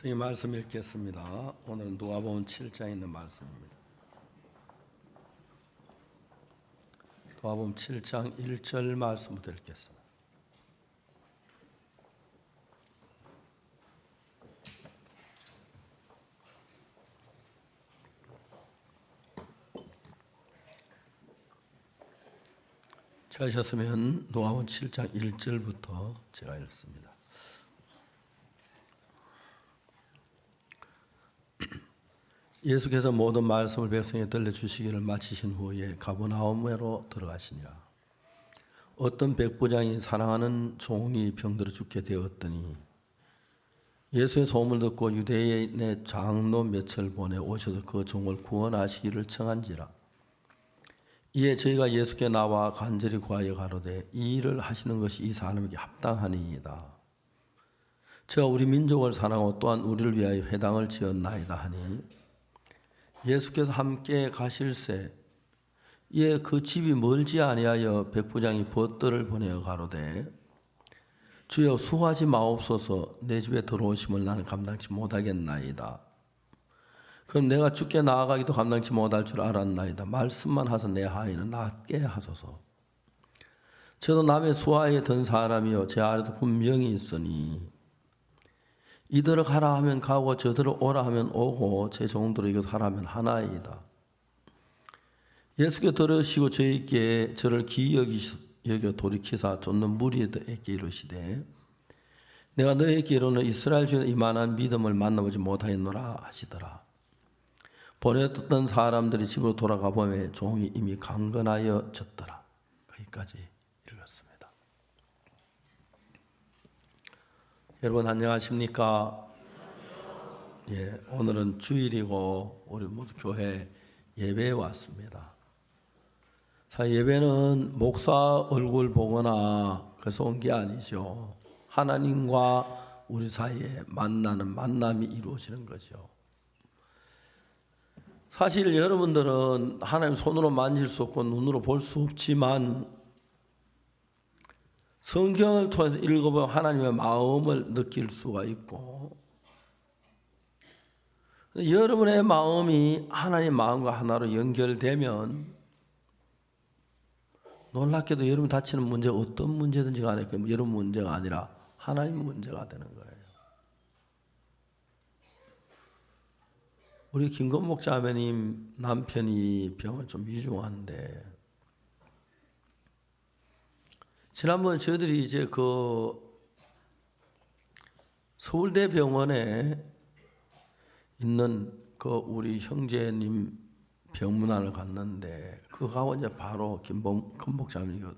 성경 말씀 읽겠습니다. 오늘은 누가복음 7장에 있는 말씀입니다. 누가복음 7장 1절 말씀부터 읽겠습니다. 찾으셨으면 누가복음 7장 1절부터 제가 읽습니다. 예수께서 모든 말씀을 백성에 들려주시기를 마치신 후에 가버나움으로 들어가시니라. 어떤 백부장이 사랑하는 종이 병들어 죽게 되었더니 예수의 소문을 듣고 유대인의 장로 몇을 보내 오셔서 그 종을 구원하시기를 청한지라. 이에 저희가 예수께 나와 간절히 구하여 가로되 이 일을 하시는 것이 이 사람에게 합당하니이다. 저가 우리 민족을 사랑하고 또한 우리를 위하여 회당을 지었나이다 하니 예수께서 함께 가실새 이에 그 집이 멀지 아니하여 백부장이 벗들을 보내어 가로되 주여 수고하지 마옵소서. 내 집에 들어오심을 나는 감당치 못하겠나이다. 그럼 내가 주께 나아가기도 감당치 못할 줄 알았나이다. 말씀만 하소 내 하인은 낫게 하소서. 저도 남의 수하에 든 사람이요 제 아래도 분명히 있으니 이들을 가라 하면 가고 저들을 오라 하면 오고 제 종들을 이것 하라 하면 하나이다. 예수께 들으시고 저희께 저를 기이 여겨 돌이키사 쫓는 무리에게 이르시되 내가 너에게 이르는 이스라엘 중에 이만한 믿음을 만나보지 못하였노라 하시더라. 보내었던 사람들이 집으로 돌아가 보매 종이 이미 강건하여 졌더라. 거기까지 읽었습니다. 여러분 안녕하십니까? 예, 오늘은 주일이고 우리 모두 교회 예배에 왔습니다. 사실 예배는 목사 얼굴 보거나 그래서 온 게 아니죠. 하나님과 우리 사이에 만나는 만남이 이루어지는 거죠. 사실 여러분들은 하나님 손으로 만질 수 없고 눈으로 볼 수 없지만 성경을 통해서 읽어보면 하나님의 마음을 느낄 수가 있고 여러분의 마음이 하나님의 마음과 하나로 연결되면 놀랍게도 여러분 다치는 문제가 어떤 문제든지 간에 여러분 문제가 아니라 하나님 문제가 되는 거예요. 우리 김건목 자매님 남편이 병을 좀 위중한데 지난번 저희들이 이제 그 서울대 병원에 있는 그 우리 형제님 병문안을 갔는데 그 가고 이제 바로 김건목 자매님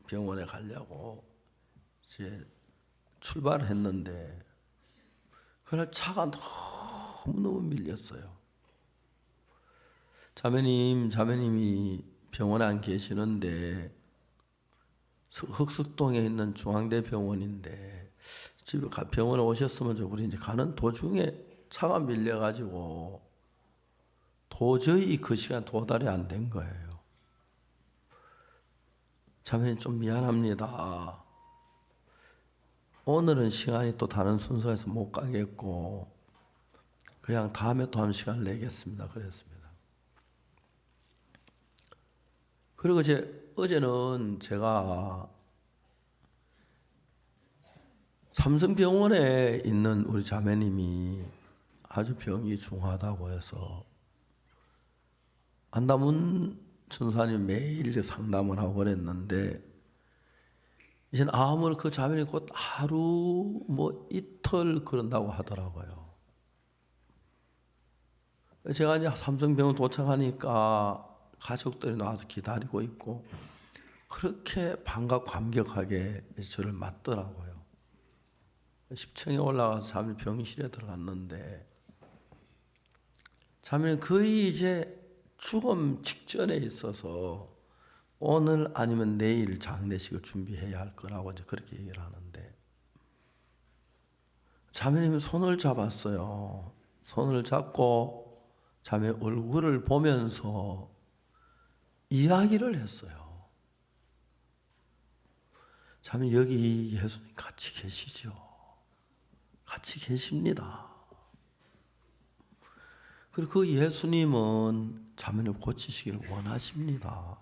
병원에 가려고 이제 출발을 했는데 그날 차가 너무너무 밀렸어요. 자매님이 병원에 안 계시는데 흑석동에 있는 중앙대 병원인데 집에 병원에 오셨으면 우리 이제 가는 도중에 차가 밀려가지고 도저히 그 시간 도달이 안 된 거예요. 자매님 좀 미안합니다. 오늘은 시간이 또 다른 순서에서 못 가겠고 그냥 다음에 또 한 시간을 내겠습니다. 그랬습니다. 그리고 어제는 제가 삼성병원에 있는 우리 자매님이 아주 병이 중하다고 해서 안담은 전사님 매일 상담을 하고 그랬는데 이제는 아무리 그 자매님이 곧 하루 이틀 그런다고 하더라고요. 제가 이제 삼성병원 도착하니까 가족들이 나와서 기다리고 있고 그렇게 감격하게 저를 맞더라고요. 10층에 올라가서 자매님 병실에 들어갔는데 자매님 거의 이제 죽음 직전에 있어서 오늘 아니면 내일 장례식을 준비해야 할 거라고 이제 그렇게 얘기를 하는데 자매님이 손을 잡았어요. 손을 잡고 자매 얼굴을 보면서 이야기를 했어요. 자매 여기 예수님 같이 계시죠? 같이 계십니다. 그리고 그 예수님은 자매를 고치시기를 원하십니다.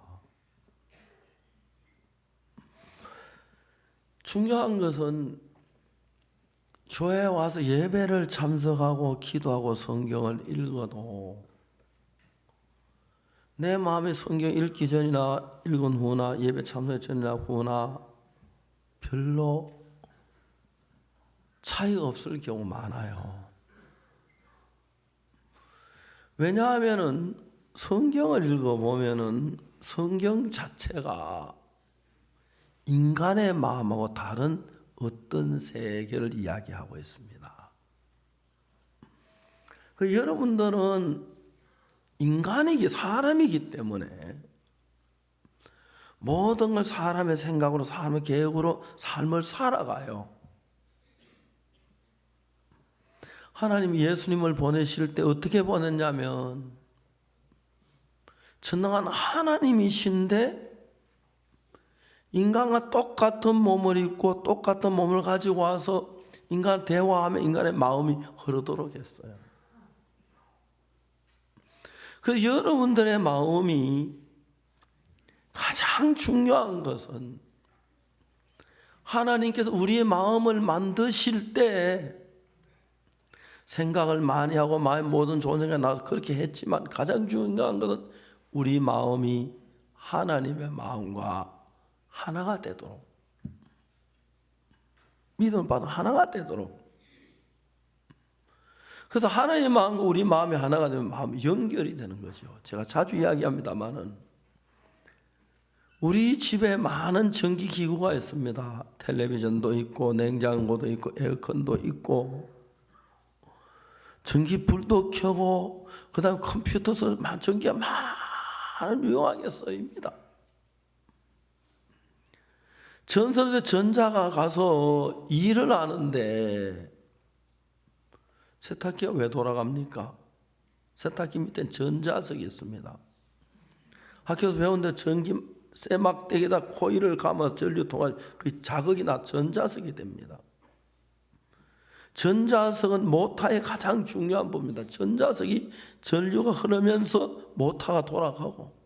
중요한 것은 교회에 와서 예배를 참석하고 기도하고 성경을 읽어도 내 마음에 성경 읽기 전이나 읽은 후나 예배 참석 전이나 후나 별로 차이가 없을 경우 많아요. 왜냐하면은 성경을 읽어보면은 성경 자체가 인간의 마음하고 다른 어떤 세계를 이야기하고 있습니다. 여러분들은 사람이기 때문에 모든 걸 사람의 생각으로, 사람의 계획으로 삶을 살아가요. 하나님이 예수님을 보내실 때 어떻게 보냈냐면 전능한 하나님이신데 인간과 똑같은 몸을 입고 똑같은 몸을 가지고 와서 인간 대화하면 인간의 마음이 흐르도록 했어요. 그래서 여러분들의 마음이 가장 중요한 것은 하나님께서 우리의 마음을 만드실 때 생각을 많이 하고 마음의 모든 좋은 생각이 나와서 그렇게 했지만 가장 중요한 것은 우리 마음이 하나님의 마음과 하나가 되도록, 믿음을 받아 하나가 되도록. 그래서 하나님의 마음과 우리 마음이 하나가 되면 마음이 연결이 되는 거죠. 제가 자주 이야기합니다마는 우리 집에 많은 전기기구가 있습니다. 텔레비전도 있고 냉장고도 있고 에어컨도 있고 전기불도 켜고 그 다음에 컴퓨터에서 전기가 많은 유용하게 쓰입니다. 전설의 전자가 가서 일을 하는데 세탁기가 왜 돌아갑니까? 세탁기 밑에 전자석이 있습니다. 학교에서 배우는데 전기 쇠막대기에다 코일을 감아서 전류 통해 그 자극이 나 전자석이 됩니다. 전자석은 모터의 가장 중요한 부분입니다. 전자석이 전류가 흐르면서 모터가 돌아가고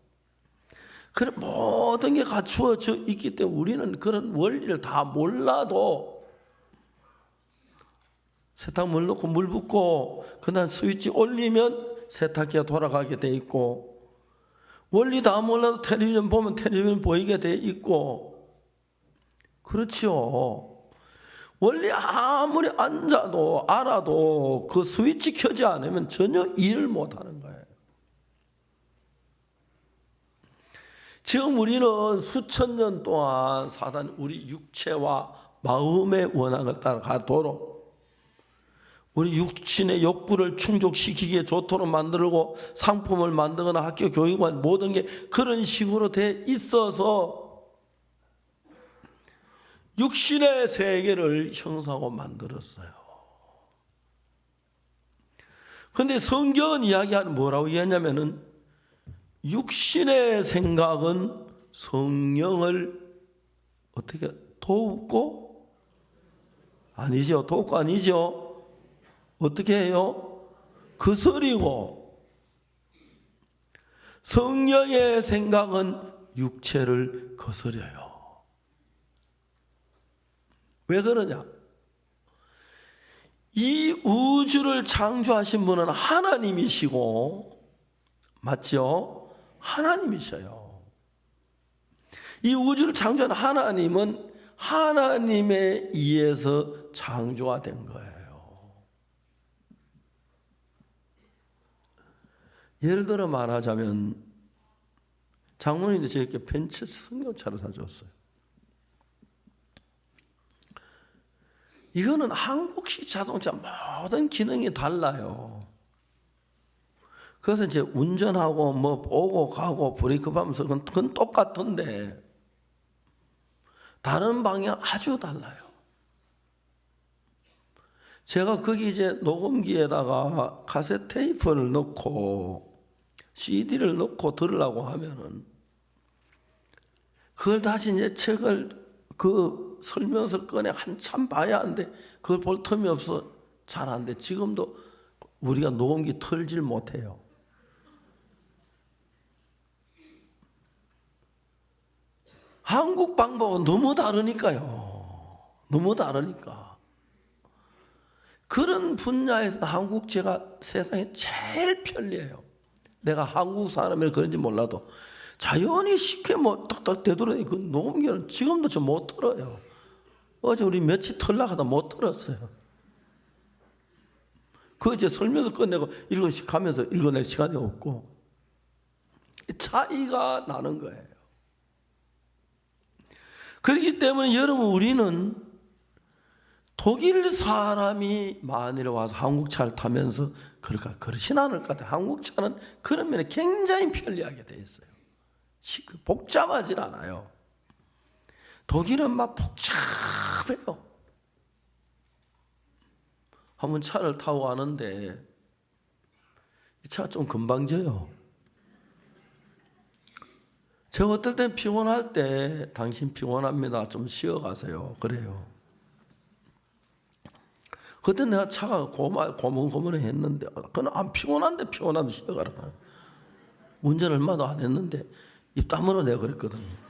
그런 모든 게 갖추어져 있기 때문에 우리는 그런 원리를 다 몰라도 세탁물 넣고 물 붓고 그다음 스위치 올리면 세탁기가 돌아가게 돼 있고 원리 다 몰라도 텔레비전 보면 텔레비전 보이게 돼 있고 그렇지요. 원리 아무리 앉아도 알아도 그 스위치 켜지 않으면 전혀 일을 못하는 거예요. 지금 우리는 수천 년 동안 사단이 우리 육체와 마음의 원한을 따라가도록 우리 육신의 욕구를 충족시키기에 좋도록 만들고 상품을 만들거나 학교 교육만 모든 게 그런 식으로 돼 있어서 육신의 세계를 형성하고 만들었어요. 그런데 성경은 이야기하는 뭐라고 이야기하냐면은 육신의 생각은 성령을 어떻게 돕고 아니죠. 돕고 아니죠. 어떻게 해요? 거스리고 성령의 생각은 육체를 거스려요. 왜 그러냐? 이 우주를 창조하신 분은 하나님이시고 맞죠? 하나님이셔요. 이 우주를 창조한 하나님은 하나님에 의해서 창조가 된 거예요. 예를 들어 말하자면 장모님이 저에게 벤츠 승용차를 사줬어요. 이거는 한국식 자동차 모든 기능이 달라요. 그래서 이제 운전하고 뭐 오고 가고 브레이크 밟으면서 그건 똑같은데 다른 방향 아주 달라요. 제가 거기 이제 녹음기에다가 카세트 테이프를 넣고 CD를 넣고 들으려고 하면은 그걸 다시 이제 책을 그 설명서를 꺼내 한참 봐야 하는데 그걸 볼 틈이 없어 잘 안 돼. 지금도 우리가 녹음기 털질 못해요. 한국 방법은 너무 다르니까요. 너무 다르니까. 그런 분야에서 한국 제가 세상에 제일 편리해요. 내가 한국 사람이라 그런지 몰라도 자연히 쉽게 뭐 딱딱 되돌아다니 그 녹음기는 지금도 저 못 들어요. 어제 우리 며칠 털라 하다 못 들었어요. 그 이제 설명서 끝내고 가면서 읽어낼 시간이 없고 차이가 나는 거예요. 그렇기 때문에 여러분 우리는 독일 사람이 만일에 와서 한국 차를 타면서 그렇진 않을 것 같아요. 한국 차는 그런 면에 굉장히 편리하게 돼 있어요. 복잡하진 않아요. 독일은 막 복잡해요. 한번 차를 타고 가는데 이 차가 좀 금방 져요. 제가 어떨 땐 피곤할 때 당신 피곤합니다. 좀 쉬어가세요. 그래요. 그때 내가 차가 고문고문해 했는데 그는 안 피곤한데 피곤하면 쉬어가라. 운전 얼마도 안 했는데 입 다물어 내가 그랬거든요.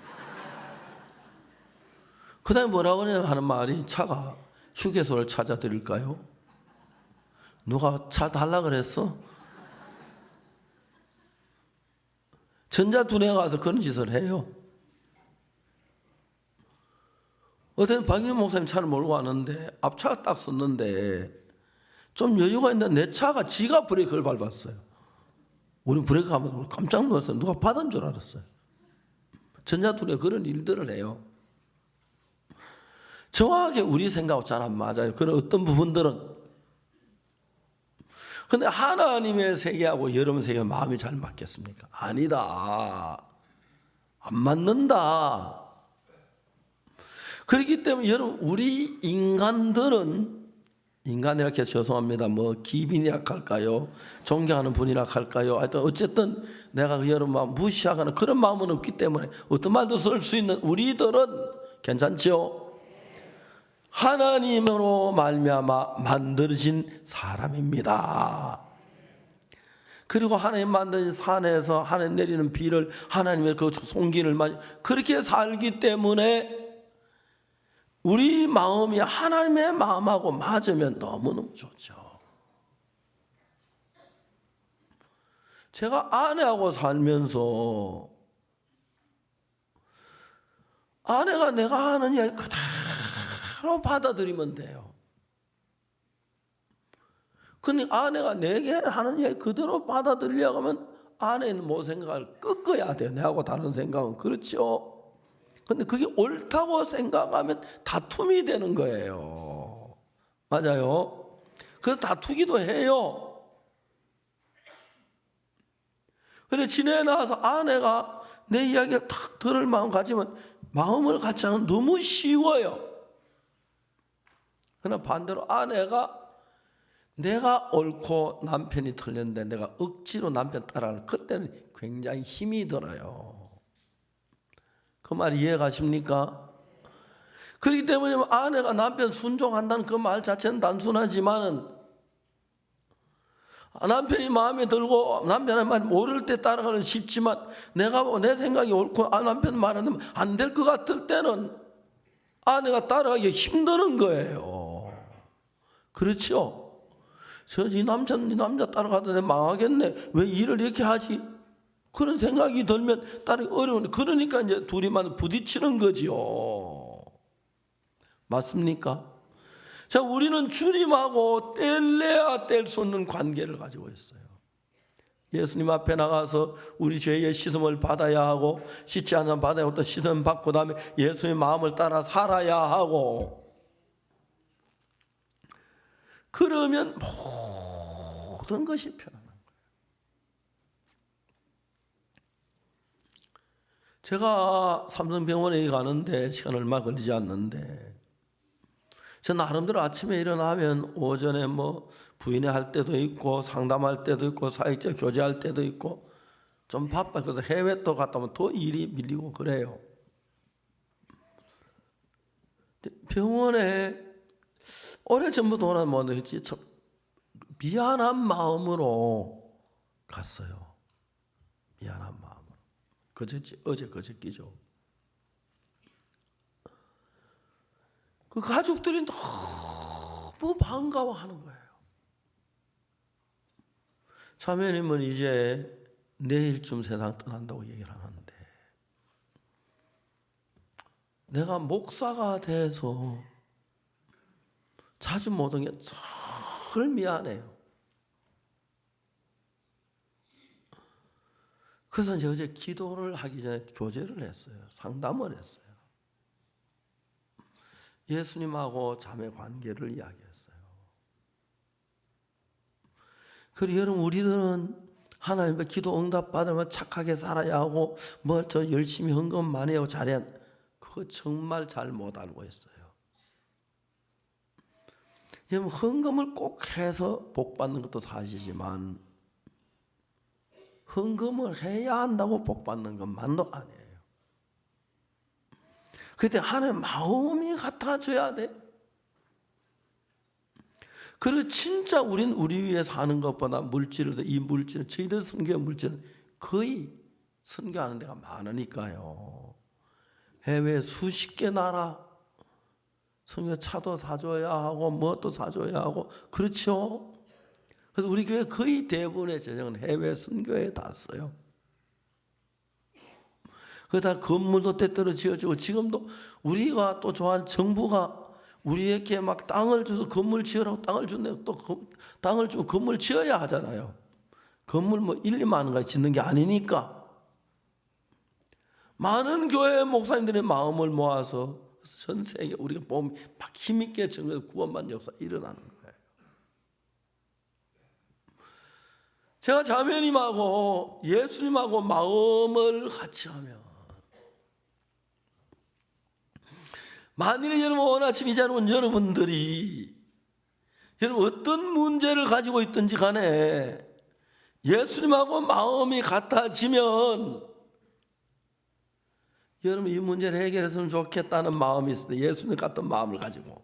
그 다음에 뭐라고 하는 말이 차가 휴게소를 찾아드릴까요? 누가 차 달라 그랬어? 전자투ne에 가서 그런 짓을 해요. 어떤 박인영 목사님 차를 몰고 왔는데 앞차가 딱 섰는데 좀 여유가 있는데 내 차가 지가 브레이크를 밟았어요. 우리 브레이크 하면 깜짝 놀랐어요. 누가 받은 줄 알았어요. 전자투ne에 그런 일들을 해요. 정확하게 우리 생각하고 잘 안 맞아요. 그런 어떤 부분들은. 근데 하나님의 세계하고 여러분 세계가 마음이 잘 맞겠습니까? 아니다. 안 맞는다. 그렇기 때문에 여러분 우리 인간들은 인간이라 해서 죄송합니다. 뭐 기빈이라 할까요? 존경하는 분이라 할까요? 하여튼 어쨌든 내가 여러분 무시하거나 그런 마음은 없기 때문에 어떤 말도 쓸 수 있는 우리들은 괜찮죠? 하나님으로 말미암아 만들어진 사람입니다. 그리고 하나님 만든 산에서 하나님 내리는 비를 하나님의 그 손길을 그렇게 살기 때문에 우리 마음이 하나님의 마음하고 맞으면 너무너무 좋죠. 제가 아내하고 살면서 아내가 내가 하는 이야기 그대로 받아들이면 돼요. 근데 아내가 내게 하는 이야기 그대로 받아들이려고 하면 아내는 뭐 생각을 꺾어야 돼요. 내하고 다른 생각은. 그렇죠? 근데 그게 옳다고 생각하면 다툼이 되는 거예요. 맞아요? 그래서 다투기도 해요. 근데 지내나서 아내가 내 이야기를 탁 들을 마음 가지면 마음을 같이 하면 너무 쉬워요. 그러나 반대로 아내가 내가 옳고 남편이 틀렸는데 내가 억지로 남편 따라가는 그때는 굉장히 힘이 들어요. 그 말 이해가십니까? 그렇기 때문에 아내가 남편 순종한다는 그 말 자체는 단순하지만은 남편이 마음에 들고 남편의 말 모를 때 따라가는 쉽지만 내가 내 생각이 옳고 남편 말하면 안 될 것 같을 때는 아내가 따라가기 힘드는 거예요. 그렇죠? 이 남자 따라가다 망하겠네. 왜 일을 이렇게 하지? 그런 생각이 들면 따르기 어려운데 그러니까 이제 둘이만 부딪히는 거지요. 맞습니까? 자, 우리는 주님하고 뗄래야 뗄 수 없는 관계를 가지고 있어요. 예수님 앞에 나가서 우리 죄의 씻음을 받아야 하고 씻지 않으면 받아야 하고 또 씻음 받고 다음에 예수님의 마음을 따라 살아야 하고 그러면 모든 것이 편안한 거예요. 제가 삼성병원에 가는데 시간 얼마 걸리지 않는데 저 나름대로 아침에 일어나면 오전에 뭐 부인회 할 때도 있고 상담할 때도 있고 사역자 교제할 때도 있고 좀 바빠요. 그래서 해외 또 갔다 오면 더 일이 밀리고 그래요. 병원에 오래전부터 오나 뭐지 미안한 마음으로 갔어요. 미안한 마음으로. 어제 그저께죠. 그 가족들이 너무 반가워하는 거예요. 자매님은 이제 내일쯤 세상 떠난다고 얘기를 하는데, 내가 목사가 돼서 자주 못 온 게 늘 미안해요. 그래서 이제 어제 기도를 하기 전에 교제를 했어요. 상담을 했어요. 예수님하고 자매 관계를 이야기했어요. 그리고 여러분, 우리들은 하나님의 기도 응답 받으면 착하게 살아야 하고 뭐 저 열심히 헌금 많이 하고 잘해야, 그거 정말 잘 못 알고 있어요. 여러분, 헌금을 꼭 해서 복 받는 것도 사실이지만 헌금을 해야 한다고 복 받는 것만도 아니에요. 그때 하나님 마음이 같아져야 돼. 그리고 진짜 우린 우리 위해 사는 것보다 이 물질은 저희들 선교의 물질은 거의 선교하는 데가 많으니까요. 해외 수십 개 나라 선교 차도 사줘야 하고 뭣도 사줘야 하고 그렇죠. 그래서 우리 교회 거의 대부분의 재정은 해외 선교에 다 써요. 그다 건물도 때때로 지어주고, 지금도 우리가 또 좋아하는 정부가 우리에게 막 땅을 줘서 건물 지으라고 땅을 준대. 또 땅을 주고 건물 지어야 하잖아요. 건물 뭐 1, 2만 원까지 짓는 게 아니니까. 많은 교회 목사님들의 마음을 모아서 전 세계 우리가 보면 막 힘있게 정해서 구원받는 역사 일어나는 거예요. 제가 자매님하고 예수님하고 마음을 같이 하면, 만일에 여러분 오늘 아침 이 자리에 온 여러분들이 여러분 어떤 문제를 가지고 있든지 간에 예수님하고 마음이 같아지면 여러분 이 문제를 해결했으면 좋겠다는 마음이 있을 때 예수님 같은 마음을 가지고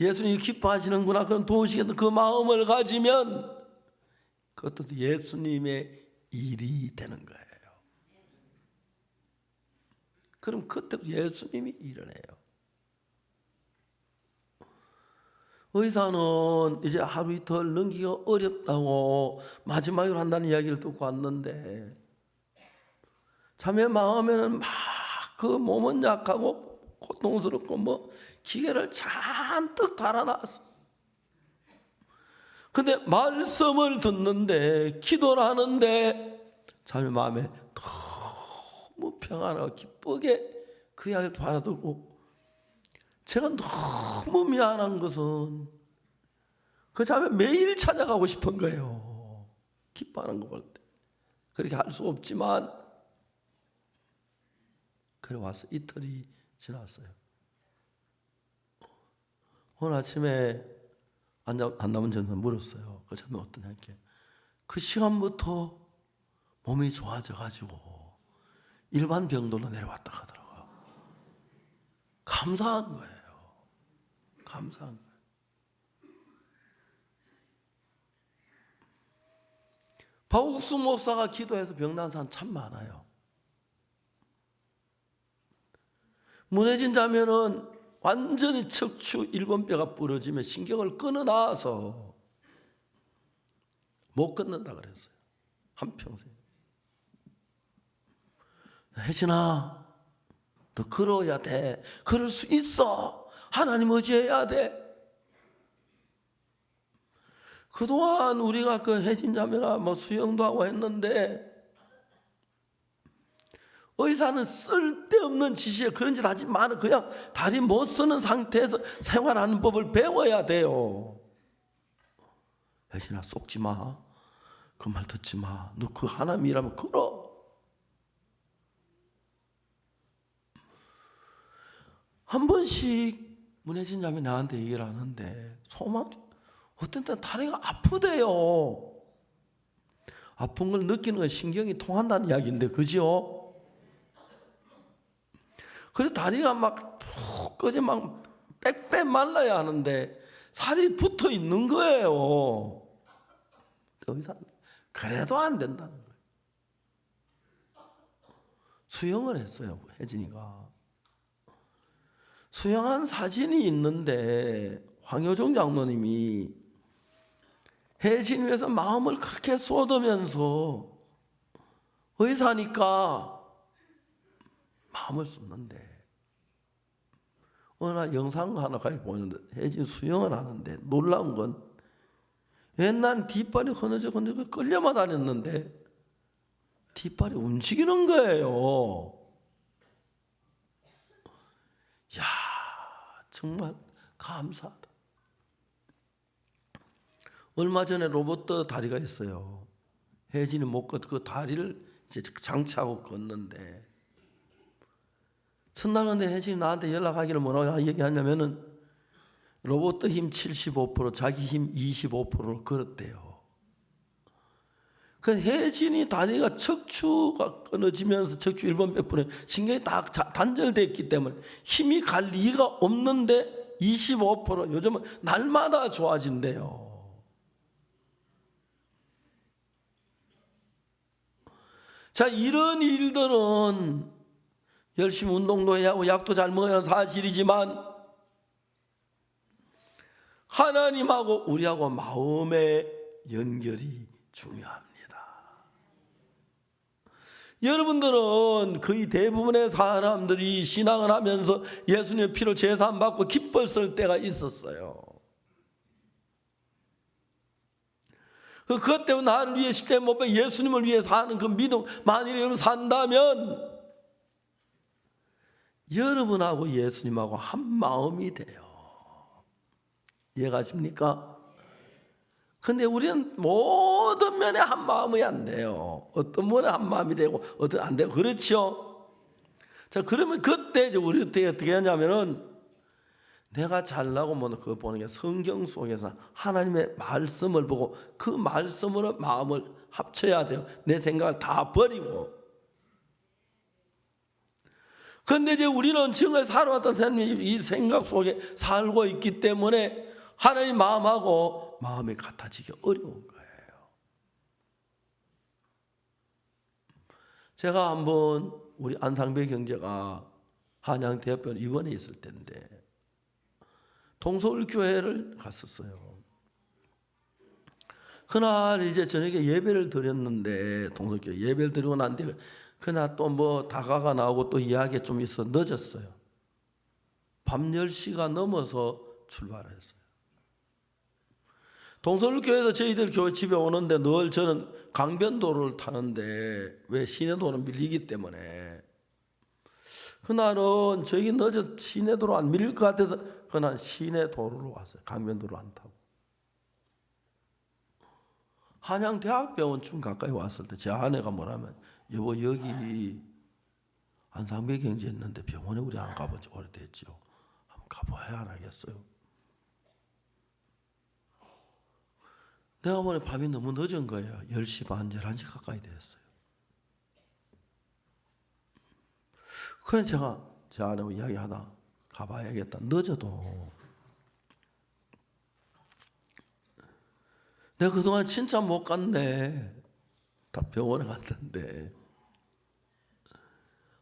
예수님이 기뻐하시는구나 그런 도우시겠다 그 마음을 가지면 그것도 예수님의 일이 되는 거예요. 그럼 그때부터 예수님이 일을 해요. 의사는 이제 하루 이틀 넘기기가 어렵다고 마지막으로 한다는 이야기를 듣고 왔는데, 자매 마음에는 막 그 몸은 약하고 고통스럽고 뭐 기계를 잔뜩 달아놨어. 근데 말씀을 듣는데 기도를 하는데 자매 마음에 너무 평안하고 기쁘게 그 이야기를 바라듣고, 제가 너무 미안한 것은 그 자매 매일 찾아가고 싶은 거예요. 기뻐하는 거 볼 때. 그렇게 할 수 없지만 그래 와서 이틀이 지났어요. 오늘 아침에 안남은 전사 물었어요. 그 자매 어떠냐 이렇게. 그 시간부터 몸이 좋아져가지고 일반 병동으로 내려왔다 하더라고요. 감사한 거예요. 감사한 거예요. 박옥수 목사가 기도해서 병난 사람 참 많아요. 문혜진 자매는 완전히 척추 1번뼈가 부러지면 신경을 끊어놔서 못 끊는다 그랬어요. 한평생. 혜진아, 너 걸어야 돼. 걸을 수 있어. 하나님 의지해야 돼. 그동안 우리가 그 혜진 자매가 뭐 수영도 하고 했는데, 의사는 쓸데없는 지시에 그런 짓 하지 마라. 그냥 다리 못 쓰는 상태에서 생활하는 법을 배워야 돼요. 혜진아, 속지 마. 그 말 듣지 마. 너 그 하나님이라면 걸어. 한 번씩 문혜진 자매 나한테 얘기를 하는데 어떤 때는 다리가 아프대요. 아픈 걸 느끼는 건 신경이 통한다는 이야기인데, 그죠? 그래서 다리가 막 푹 꺼져 막 빽빽 말라야 하는데 살이 붙어 있는 거예요. 더 이상 그래도 안 된다는 거예요. 수영을 했어요. 혜진이가. 수영한 사진이 있는데 황효종 장로님이 혜진 위해서 마음을 그렇게 쏟으면서 의사니까 마음을 쏟는데 어느 날 영상 하나 가지고 보는데 혜진 수영을 하는데 놀라운 건 옛날 뒷발이 흐느적 끌려만 다녔는데 뒷발이 움직이는 거예요. 야, 정말 감사하다. 얼마 전에 로봇 다리가 있어요. 혜진이 못 걷, 그 다리를 이제 장착하고 걷는데 첫날 근데 혜진이 나한테 연락하기를 뭐라고 얘기하냐면은 로봇 힘 75%, 자기 힘 25%를 걸었대요. 그 혜진이 다리가 척추가 끊어지면서 척추 1번 100%에 신경이 다 단절됐기 때문에 힘이 갈 리가 없는데 25% 요즘은 날마다 좋아진대요. 자, 이런 일들은 열심히 운동도 해야 하고 약도 잘 먹어야 하는 사실이지만 하나님하고 우리하고 마음의 연결이 중요합니다. 여러분들은 거의 대부분의 사람들이 신앙을 하면서 예수님의 피로 제사함받고 기뻤을 때가 있었어요. 그것 때문에 나를 위해 십자가에 못 박혀 예수님을 위해 사는 그 믿음, 만일 여러분 산다면 여러분하고 예수님하고 한 마음이 돼요. 이해가십니까? 근데 우리는 모든 면에 한 마음이 안 돼요. 어떤 면에 한 마음이 되고 어떤 안 되고 그렇죠? 자, 그러면 그때 이제 우리 어떻게 하냐면은 내가 잘나고 뭐는 그거 보는 게 성경 속에서 하나님의 말씀을 보고 그 말씀으로 마음을 합쳐야 돼요. 내 생각을 다 버리고. 그런데 이제 우리는 지금까지 살아왔던 사람이 이 생각 속에 살고 있기 때문에 하나님 마음하고 마음이 같아지기 어려운 거예요. 제가 한번 우리 안상배 경제가 한양대학병원 입원해 있을 때인데 동서울교회를 갔었어요. 그날 이제 저녁에 예배를 드렸는데 동서울교회 예배를 드리고 난 뒤에 그날 또 뭐 다가가 나오고 또 이야기 좀 있어 늦었어요. 밤 10시가 넘어서 출발했어요. 동서울교회에서 저희들 교회 집에 오는데 늘 저는 강변도로를 타는데 왜 시내도로는 밀리기 때문에 그날은 저희 늦어 시내도로 안 밀릴 것 같아서 그날 시내도로로 왔어요. 강변도로 안 타고. 한양대학병원쯤 가까이 왔을 때 제 아내가 뭐라면 여보 여기 안상배 경제 있는데 병원에 우리 안 가본 지 오래됐죠. 한번 가봐야 안 하겠어요. 내가 보니 밤이 너무 늦은 거예요. 10시 반, 11시 가까이 됐어요. 그래서 제가 제 아내하고 이야기하다 가봐야겠다. 늦어도 내가 그동안 진짜 못 갔네. 다 병원에 갔는데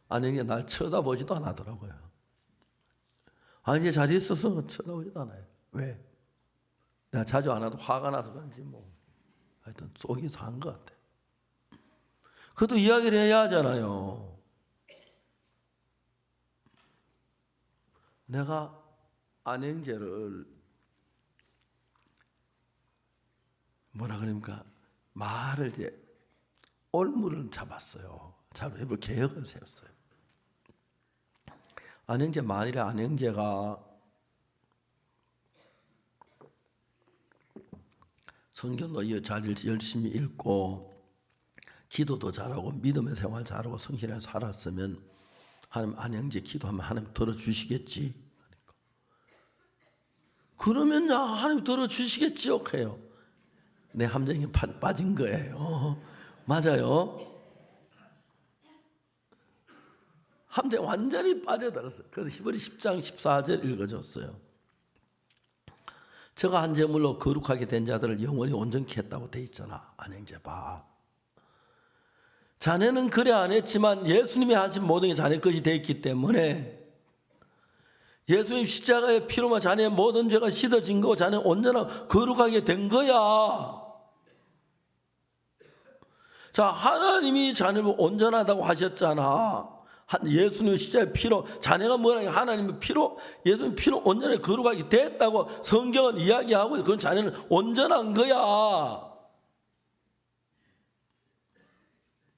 아내가 날 쳐다보지도 안 하더라고요. 아니 잘 있어서 쳐다보지도 않아요. 왜? 내가 자주 안 와도 화가 나서 그런지 뭐 하여튼 속이 상한 것 같아. 그것도 이야기를 해야 하잖아요. 내가 안행제를 뭐라 그럽니까? 말을 이제 올무를 잡았어요. 잡으려 계획을 세웠어요. 안행제 만일에 안행제가 성경도 잘 열심히 읽고 기도도 잘하고 믿음의 생활 잘하고 성실하게 살았으면 하나님 안행제 기도하면 하나님 들어주시겠지. 그러면 하나님 들어주시겠지요. 해요. 내 함정에 빠진 거예요. 맞아요. 함정에 완전히 빠져들었어요. 그래서 히브리 10장 14절 읽어줬어요. 저가 한 제물로 거룩하게 된 자들을 영원히 온전케 했다고 돼 있잖아. 안행제 봐. 자네는 그래 안 했지만 예수님이 하신 모든 게 자네 것이 돼 있기 때문에 예수님 십자가의 피로만 자네의 모든 죄가 씻어진 거고 자네는 온전하고 거룩하게 된 거야. 자, 하나님이 자네를 온전하다고 하셨잖아. 예수님 십자가의 피로, 자네가 뭐라냐, 하나님의 피로, 예수님 피로 온전하게 거룩하게 됐다고 성경은 이야기하고, 그건 자네는 온전한 거야.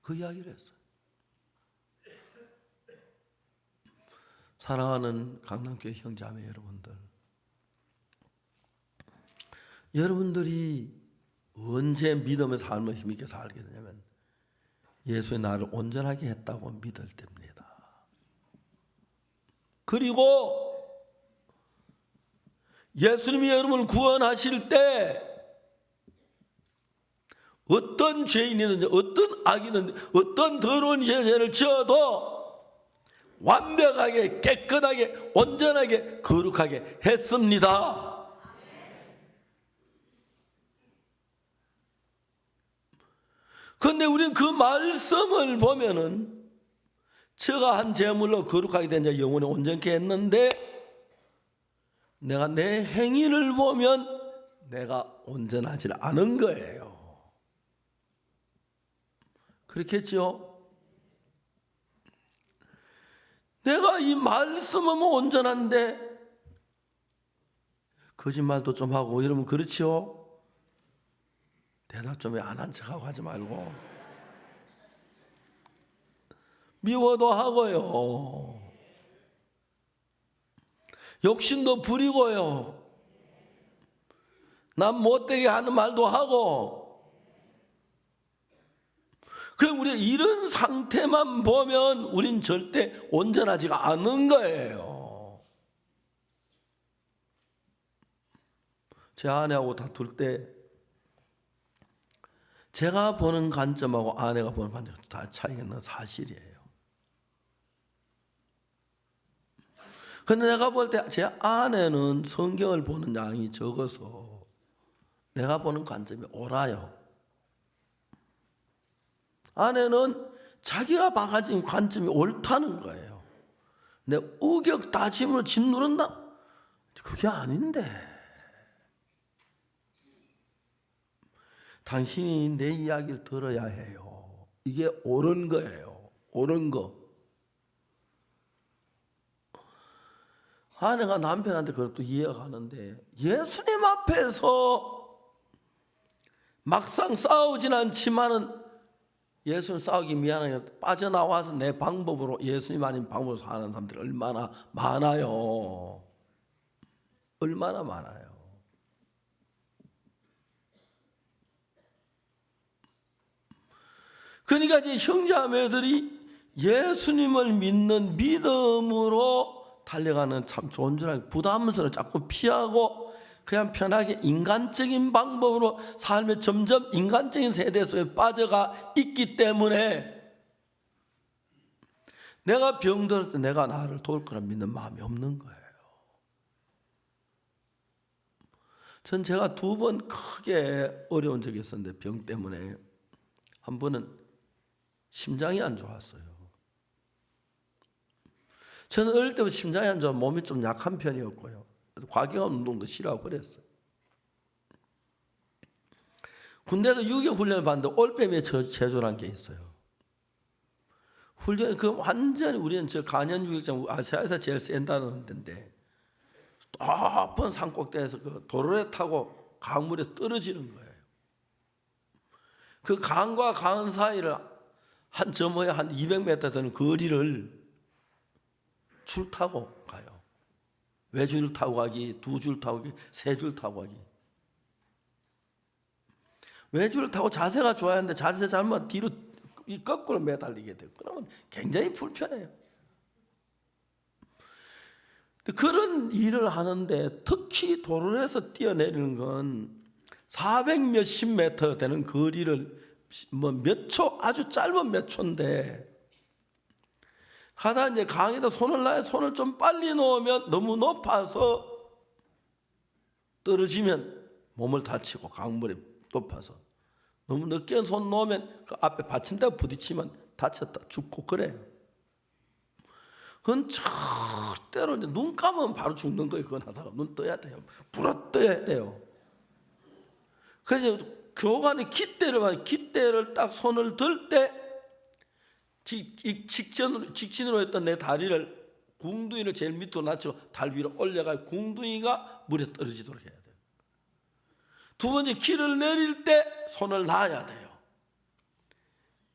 그 이야기를 했어요. 사랑하는 강남교회 형제자매 여러분들, 여러분들이 언제 믿음의 삶을 힘있게 살게 되냐면 예수의 나를 온전하게 했다고 믿을 때입니다. 그리고 예수님이 여러분을 구원하실 때 어떤 죄인이든지 어떤 악이든지 어떤 더러운 죄를 지어도 완벽하게 깨끗하게 온전하게 거룩하게 했습니다. 그런데 우리는 그 말씀을 보면은 저가 한 제물로 거룩하게 된 자 영혼이 온전케 했는데 내가 내 행위를 보면 내가 온전하지 않은 거예요. 그렇겠죠? 내가 이 말씀은 온전한데 거짓말도 좀 하고 이러면 그렇지요? 대답 좀 왜 안 한 척하고 하지 말고. 미워도 하고요. 욕심도 부리고요. 남 못되게 하는 말도 하고. 그럼 우리가 이런 상태만 보면 우린 절대 온전하지가 않은 거예요. 제 아내하고 다툴 때 제가 보는 관점하고 아내가 보는 관점 다 차이가 있는 사실이에요. 근데 내가 볼 때 제 아내는 성경을 보는 양이 적어서 내가 보는 관점이 옳아요. 아내는 자기가 봐가진 관점이 옳다는 거예요. 내 우격 다짐으로 짓누른다? 그게 아닌데. 당신이 내 이야기를 들어야 해요. 이게 옳은 거예요. 옳은 거. 아내가 남편한테 그것도 이해가 가는데 예수님 앞에서 막상 싸우진 않지만은 예수는 싸우기 미안하게 빠져나와서 내 방법으로 예수님 아닌 방법으로 사는 사람들이 얼마나 많아요. 얼마나 많아요. 그러니까 이제 형제자매들이 예수님을 믿는 믿음으로 달려가는 참 좋은 줄 알고 부담스러워 자꾸 피하고 그냥 편하게 인간적인 방법으로 삶에 점점 인간적인 세대 속에 빠져가 있기 때문에 내가 병들을 때 내가 나를 도울 거라 믿는 마음이 없는 거예요. 전 제가 2번 크게 어려운 적이 있었는데 병 때문에 한 번은 심장이 안 좋았어요. 저는 어릴 때부터 심장이 안 좋아 몸이 좀 약한 편이었고요. 그래서 과격한 운동도 싫어하고 그랬어요. 군대에서 유격 훈련을 받는데 올빼미에 체조라는 게 있어요. 훈련 그 완전히 우리는 저 간현 유격장 아시아에서 제일 센다는 데인데 높은 산 꼭대기에서 그 도로에 타고 강물에 떨어지는 거예요. 그 강과 강 사이를 한 점호에 한 200m 되는 거리를 줄 타고 가요. 외줄 타고 가기, 2줄 타고 가기, 3줄 타고 가기. 외줄 타고 자세가 좋아야 하는데 자세 잘못 뒤로 거꾸로 매달리게 돼요. 그러면 굉장히 불편해요. 그런 일을 하는데 특히 도로에서 뛰어내리는 건 400 몇십 미터 되는 거리를 뭐 몇 초, 아주 짧은 몇 초인데 하다 이제 강에다 손을 놔야 손을 좀 빨리 놓으면 너무 높아서 떨어지면 몸을 다치고 강물에 높아서 너무 늦게 손 놓으면 그 앞에 받침대 부딪히면 다쳤다 죽고 그래요. 그건 절대로 이제 눈 감으면 바로 죽는 거예요. 그건 하다가 눈 떠야 돼요. 불어 떠야 돼요. 그래서 교관이 깃대를 딱 손을 들 때 직진으로 했던 내 다리를 궁둥이를 제일 밑으로 낮추고 달 위로 올려가 궁둥이가 물에 떨어지도록 해야 돼요. 두 번째 길을 내릴 때 손을 놔야 돼요.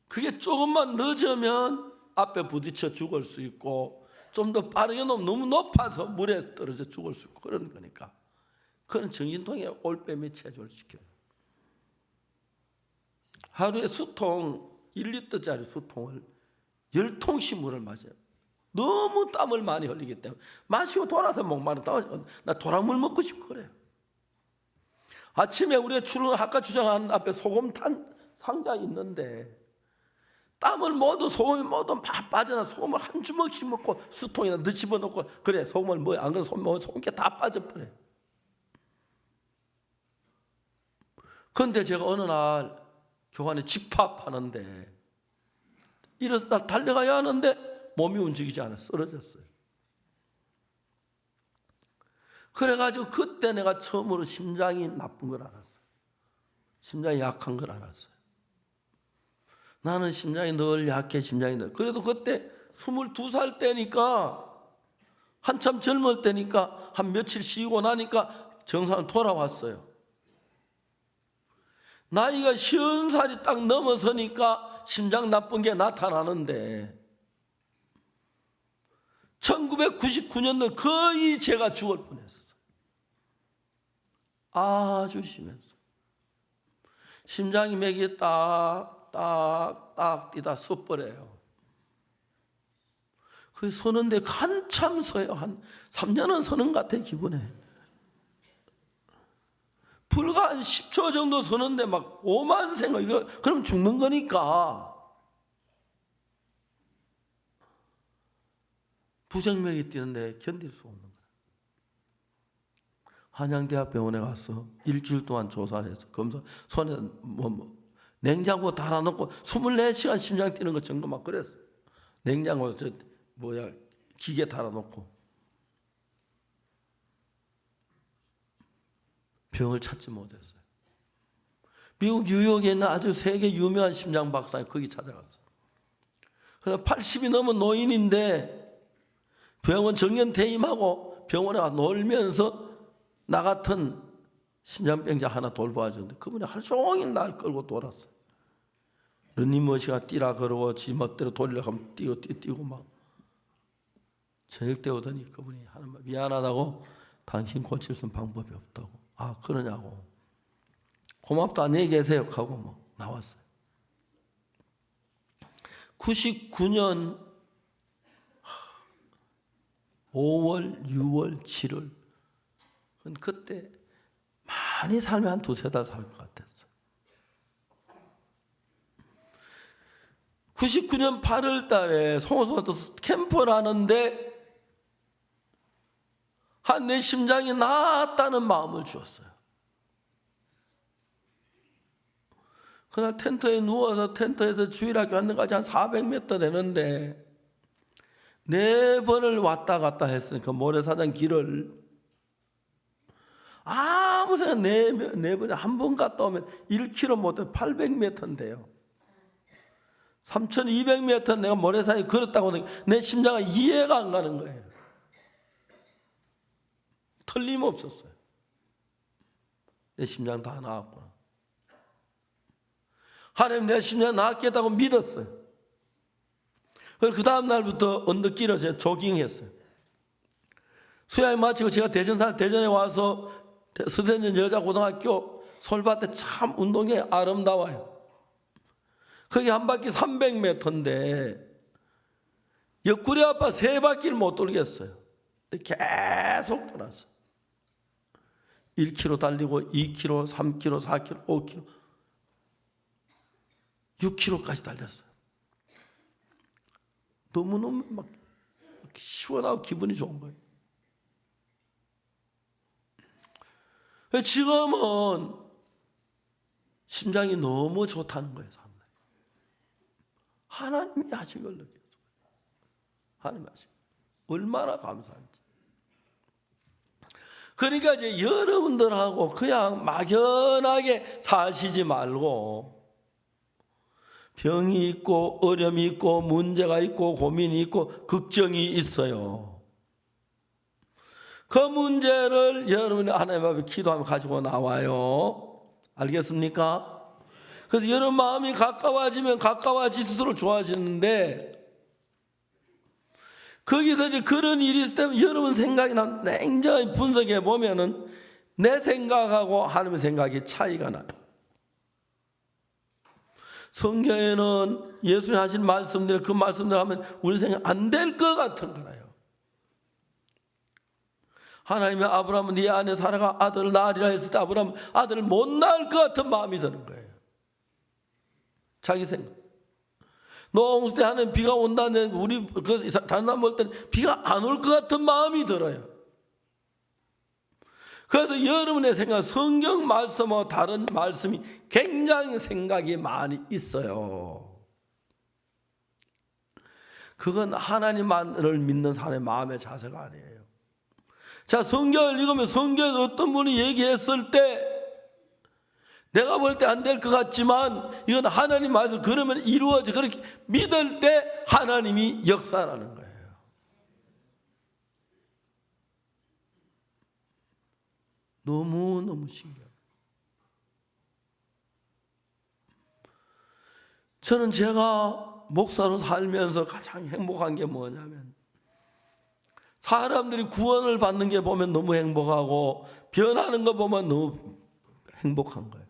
그게 조금만 늦으면 앞에 부딪혀 죽을 수 있고 좀 더 빠르게 놓으면 너무 높아서 물에 떨어져 죽을 수 있고 그런 거니까 그런 정신통에 올빼미 체조를 시켜요. 하루에 수통 1리터짜리 수통을 10통씩 물을 마셔요. 너무 땀을 많이 흘리기 때문에 마시고 돌아서 목마르다. 나 도랑물 먹고 싶고 그래요. 아침에 우리가 학과 주장하는 앞에 소금 탄 상자 있는데 땀을 소금이 모두 막 빠져나 소금을 한 주먹씩 먹고 수통에다 넣어 집어넣고 그래 소금을 뭐야 안 그러면 소금기 다 빠져버려. 그런데 제가 어느 날 교관에 집합하는데 일어서 날 달려가야 하는데 몸이 움직이지 않아 쓰러졌어요. 그래가지고 그때 내가 처음으로 심장이 나쁜 걸 알았어요. 심장이 약한 걸 알았어요. 나는 심장이 늘 약해 그래도 그때 22살 때니까 한참 젊을 때니까 한 며칠 쉬고 나니까 정상으로 돌아왔어요. 나이가 50살이 딱 넘어서니까 심장 나쁜 게 나타나는데 1999년도 거의 제가 죽을 뻔했어요. 아주 심했어요. 심장이 맥이 딱딱 뛰다 서버려요. 그 서는데 한참 서요. 한 3년은 서는 것 같아요. 기분에. 불과 한 10초 정도 서는데 막 오만 생각 이거 그럼 죽는 거니까 부정맥이 뛰는데 견딜 수 없는 거예요. 한양대학병원에 가서 일주일 동안 조사를 해서 검사 손에 냉장고 달아놓고 24시간 심장 뛰는 거 점검하고 그랬어요. 냉장고 기계 달아놓고 병을 찾지 못했어요. 미국 뉴욕에 있는 아주 세계 유명한 심장 박사님 거기 찾아갔어요. 그래서 80이 넘은 노인인데 병원 정년 퇴임하고 병원에 가서 놀면서 나 같은 심장병자 하나 돌봐주는데 그분이 하루 종일 날 끌고 돌았어요. 러닝머신가 뛰라 그러고 지 멋대로 돌리려고 하면 뛰고 막 저녁 때 오더니 그분이 하는 말 미안하다고 당신 고칠 수 있는 방법이 없다고. 아 그러냐고. 고맙다 안녕히 계세요 하고 나왔어요. 99년 5월, 6월, 7월 그때 많이 살면 한 2-3달 살 것 같았어요. 99년 8월 달에 송호수가 캠프를 하는데 내 심장이 나았다는 마음을 주었어요. 그날 텐트에 누워서 텐트에서 주일학교 하는 데까지 한 400m 되는데 4번을 왔다 갔다 했으니까 모래사장 길을 아무 생각 4번에 한 번 갔다 오면 1km 못해 800m인데요. 3200m 내가 모래사장에 걸었다고 하니까 내 심장은 이해가 안 가는 거예요. 틀림없었어요. 내 심장 다 나았구나. 하나님 내 심장 나았겠다고 믿었어요. 그 다음 날부터 언덕길을 제가 조깅했어요. 수양이 마치고 제가 대전에 와서 서대전 여자고등학교 솔밭에 참 운동이 아름다워요. 거기 한 바퀴 300m인데 옆구리 아파 3바퀴를 못 돌겠어요. 계속 돌았어요. 1km 달리고 2km, 3km, 4km, 5km, 6km까지 달렸어요. 너무너무 막 시원하고 기분이 좋은 거예요. 지금은 심장이 너무 좋다는 거예요. 사람들이. 하나님이 하신 걸 느꼈어요. 하나님이 하신 걸. 얼마나 감사한지. 그러니까 이제 여러분들하고 그냥 막연하게 사시지 말고 병이 있고 어려움이 있고 문제가 있고 고민이 있고 걱정이 있어요. 그 문제를 여러분이 하나님 앞에 기도하며 가지고 나와요. 알겠습니까? 그래서 여러분 마음이 가까워지면 가까워질수록 좋아지는데, 거기서 이제 그런 일이 있을 때 여러분 생각이 냉정히 분석해 보면은 내 생각하고 하나님의 생각이 차이가 나요. 성경에는 예수님 하신 말씀들, 그 말씀들 하면 우리 생각 안 될 것 같은 거예요. 하나님의 아브라함은 네 안에 사라가 아들을 낳으리라 했을 때 아브라함은 아들을 못 낳을 것 같은 마음이 드는 거예요. 자기 생각. 노홍수 때 하는 비가 온다는 우리 다른 사람 볼 때는 비가 안 올 것 같은 마음이 들어요. 그래서 여러분의 생각, 성경 말씀과 다른 말씀이 굉장히 생각이 많이 있어요. 그건 하나님만을 믿는 사람의 마음의 자세가 아니에요. 자, 성경을 읽으면 성경에 어떤 분이 얘기했을 때 내가 볼 때 안 될 것 같지만 이건 하나님 말씀, 그러면 이루어져. 그렇게 믿을 때 하나님이 역사라는 거예요. 너무너무 신기해요. 저는 제가 목사로 살면서 가장 행복한 게 뭐냐면 사람들이 구원을 받는 게 보면 너무 행복하고 변하는 거 보면 너무 행복한 거예요.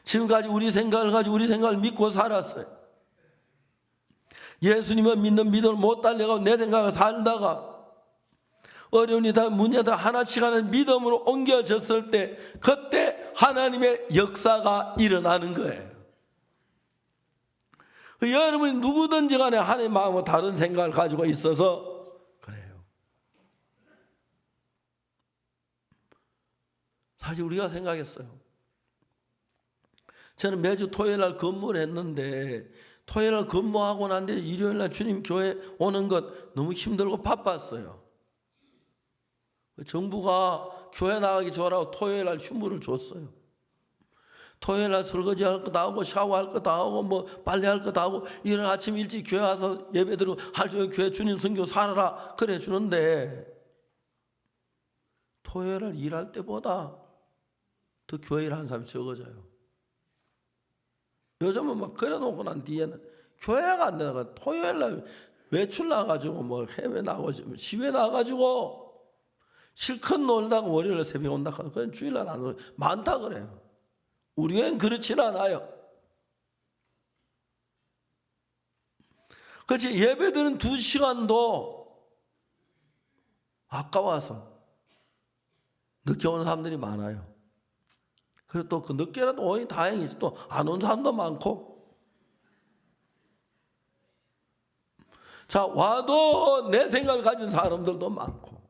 지금까지 우리 생각을 가지고 우리 생각을 믿고 살았어요. 예수님을 믿는 믿음을 못 달려가고 내 생각을 살다가 어려운 일이다 문제다 하나씩 하는 믿음으로 옮겨졌을 때 그때 하나님의 역사가 일어나는 거예요. 여러분이 누구든지 간에 하나님의 마음과 다른 생각을 가지고 있어서 그래요. 사실 우리가 생각했어요. 저는 매주 토요일 날 근무를 했는데 토요일 날 근무하고 난 뒤에 일요일 날 주님 교회 오는 것 너무 힘들고 바빴어요. 정부가 교회 나가기 좋아라고 토요일 날 휴무를 줬어요. 토요일 날 설거지 할 거 다 하고 샤워할 거 다 하고 뭐 빨래 할 거 다 하고 이런 아침 일찍 교회 와서 예배 드리고 하루 종일 교회 주님 선교 살아라 그래 주는데 토요일 날 일할 때보다 더 교회 일하는 사람이 적어져요. 요즘은 막 그래 놓고 난 뒤에는 교회가 안 되다가 토요일 날 외출 나가지고 뭐 해외 나가고 시외 나가지고 실컷 놀다가 월요일 새벽에 온다 하고 그냥 주일날 안 오고 많다 그래요. 우리 교회는 그렇진 않아요. 그렇지 예배드는 2시간도 아까워서 늦게 오는 사람들이 많아요. 그리고 또 그 늦게라도 오니 다행이지 또 안 온 사람도 많고. 자 와도 내 생각을 가진 사람들도 많고.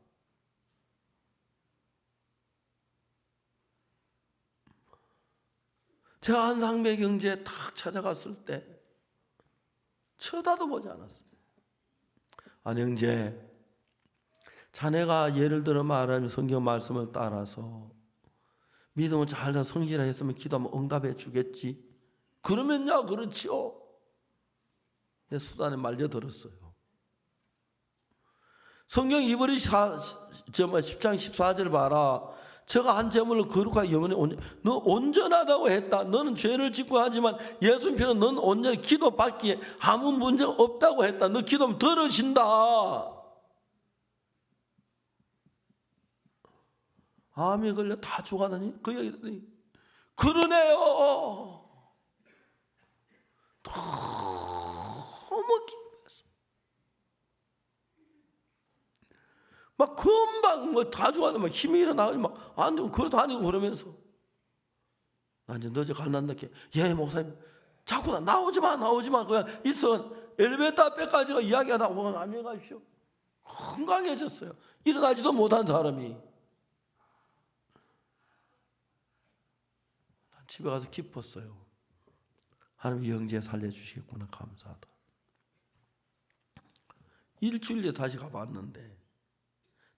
제가 한상배 경제에 탁 찾아갔을 때 쳐다도 보지 않았어요. 안영재, 자네가 예를 들어 말하면 성경 말씀을 따라서 믿음을 잘 성실했으면 기도하면 응답해 주겠지. 그러면야 그렇지요. 내 수단에 말려들었어요. 성경 이브리 10장 14절 봐라. 저가 한 재물을 거룩하게 영원히 너 온전하다고 했다. 너는 죄를 짓고 하지만 예수님 편은 너는 온전히 기도받기에 아무 문제가 없다고 했다. 너 기도하면 들으신다. 암에 걸려 다 죽었느니 그 얘기더니 그러네요. 너무 기뻐했어. 막 금방 뭐 다 죽었는데 막 힘이 일어나가지고 막 안 되고 그래도 아니고 그러면서 나 이제 늦어 갈란다게 예 목사님 자꾸 나오지 마 그냥 있어 엘리베이터 앞에까지가 이야기하다 보면 안녕히 가십시오. 건강해졌어요. 일어나지도 못한 사람이. 집에 가서 기뻤어요. 하나님 영재 살려주시겠구나 감사하다. 일주일 뒤에 다시 가봤는데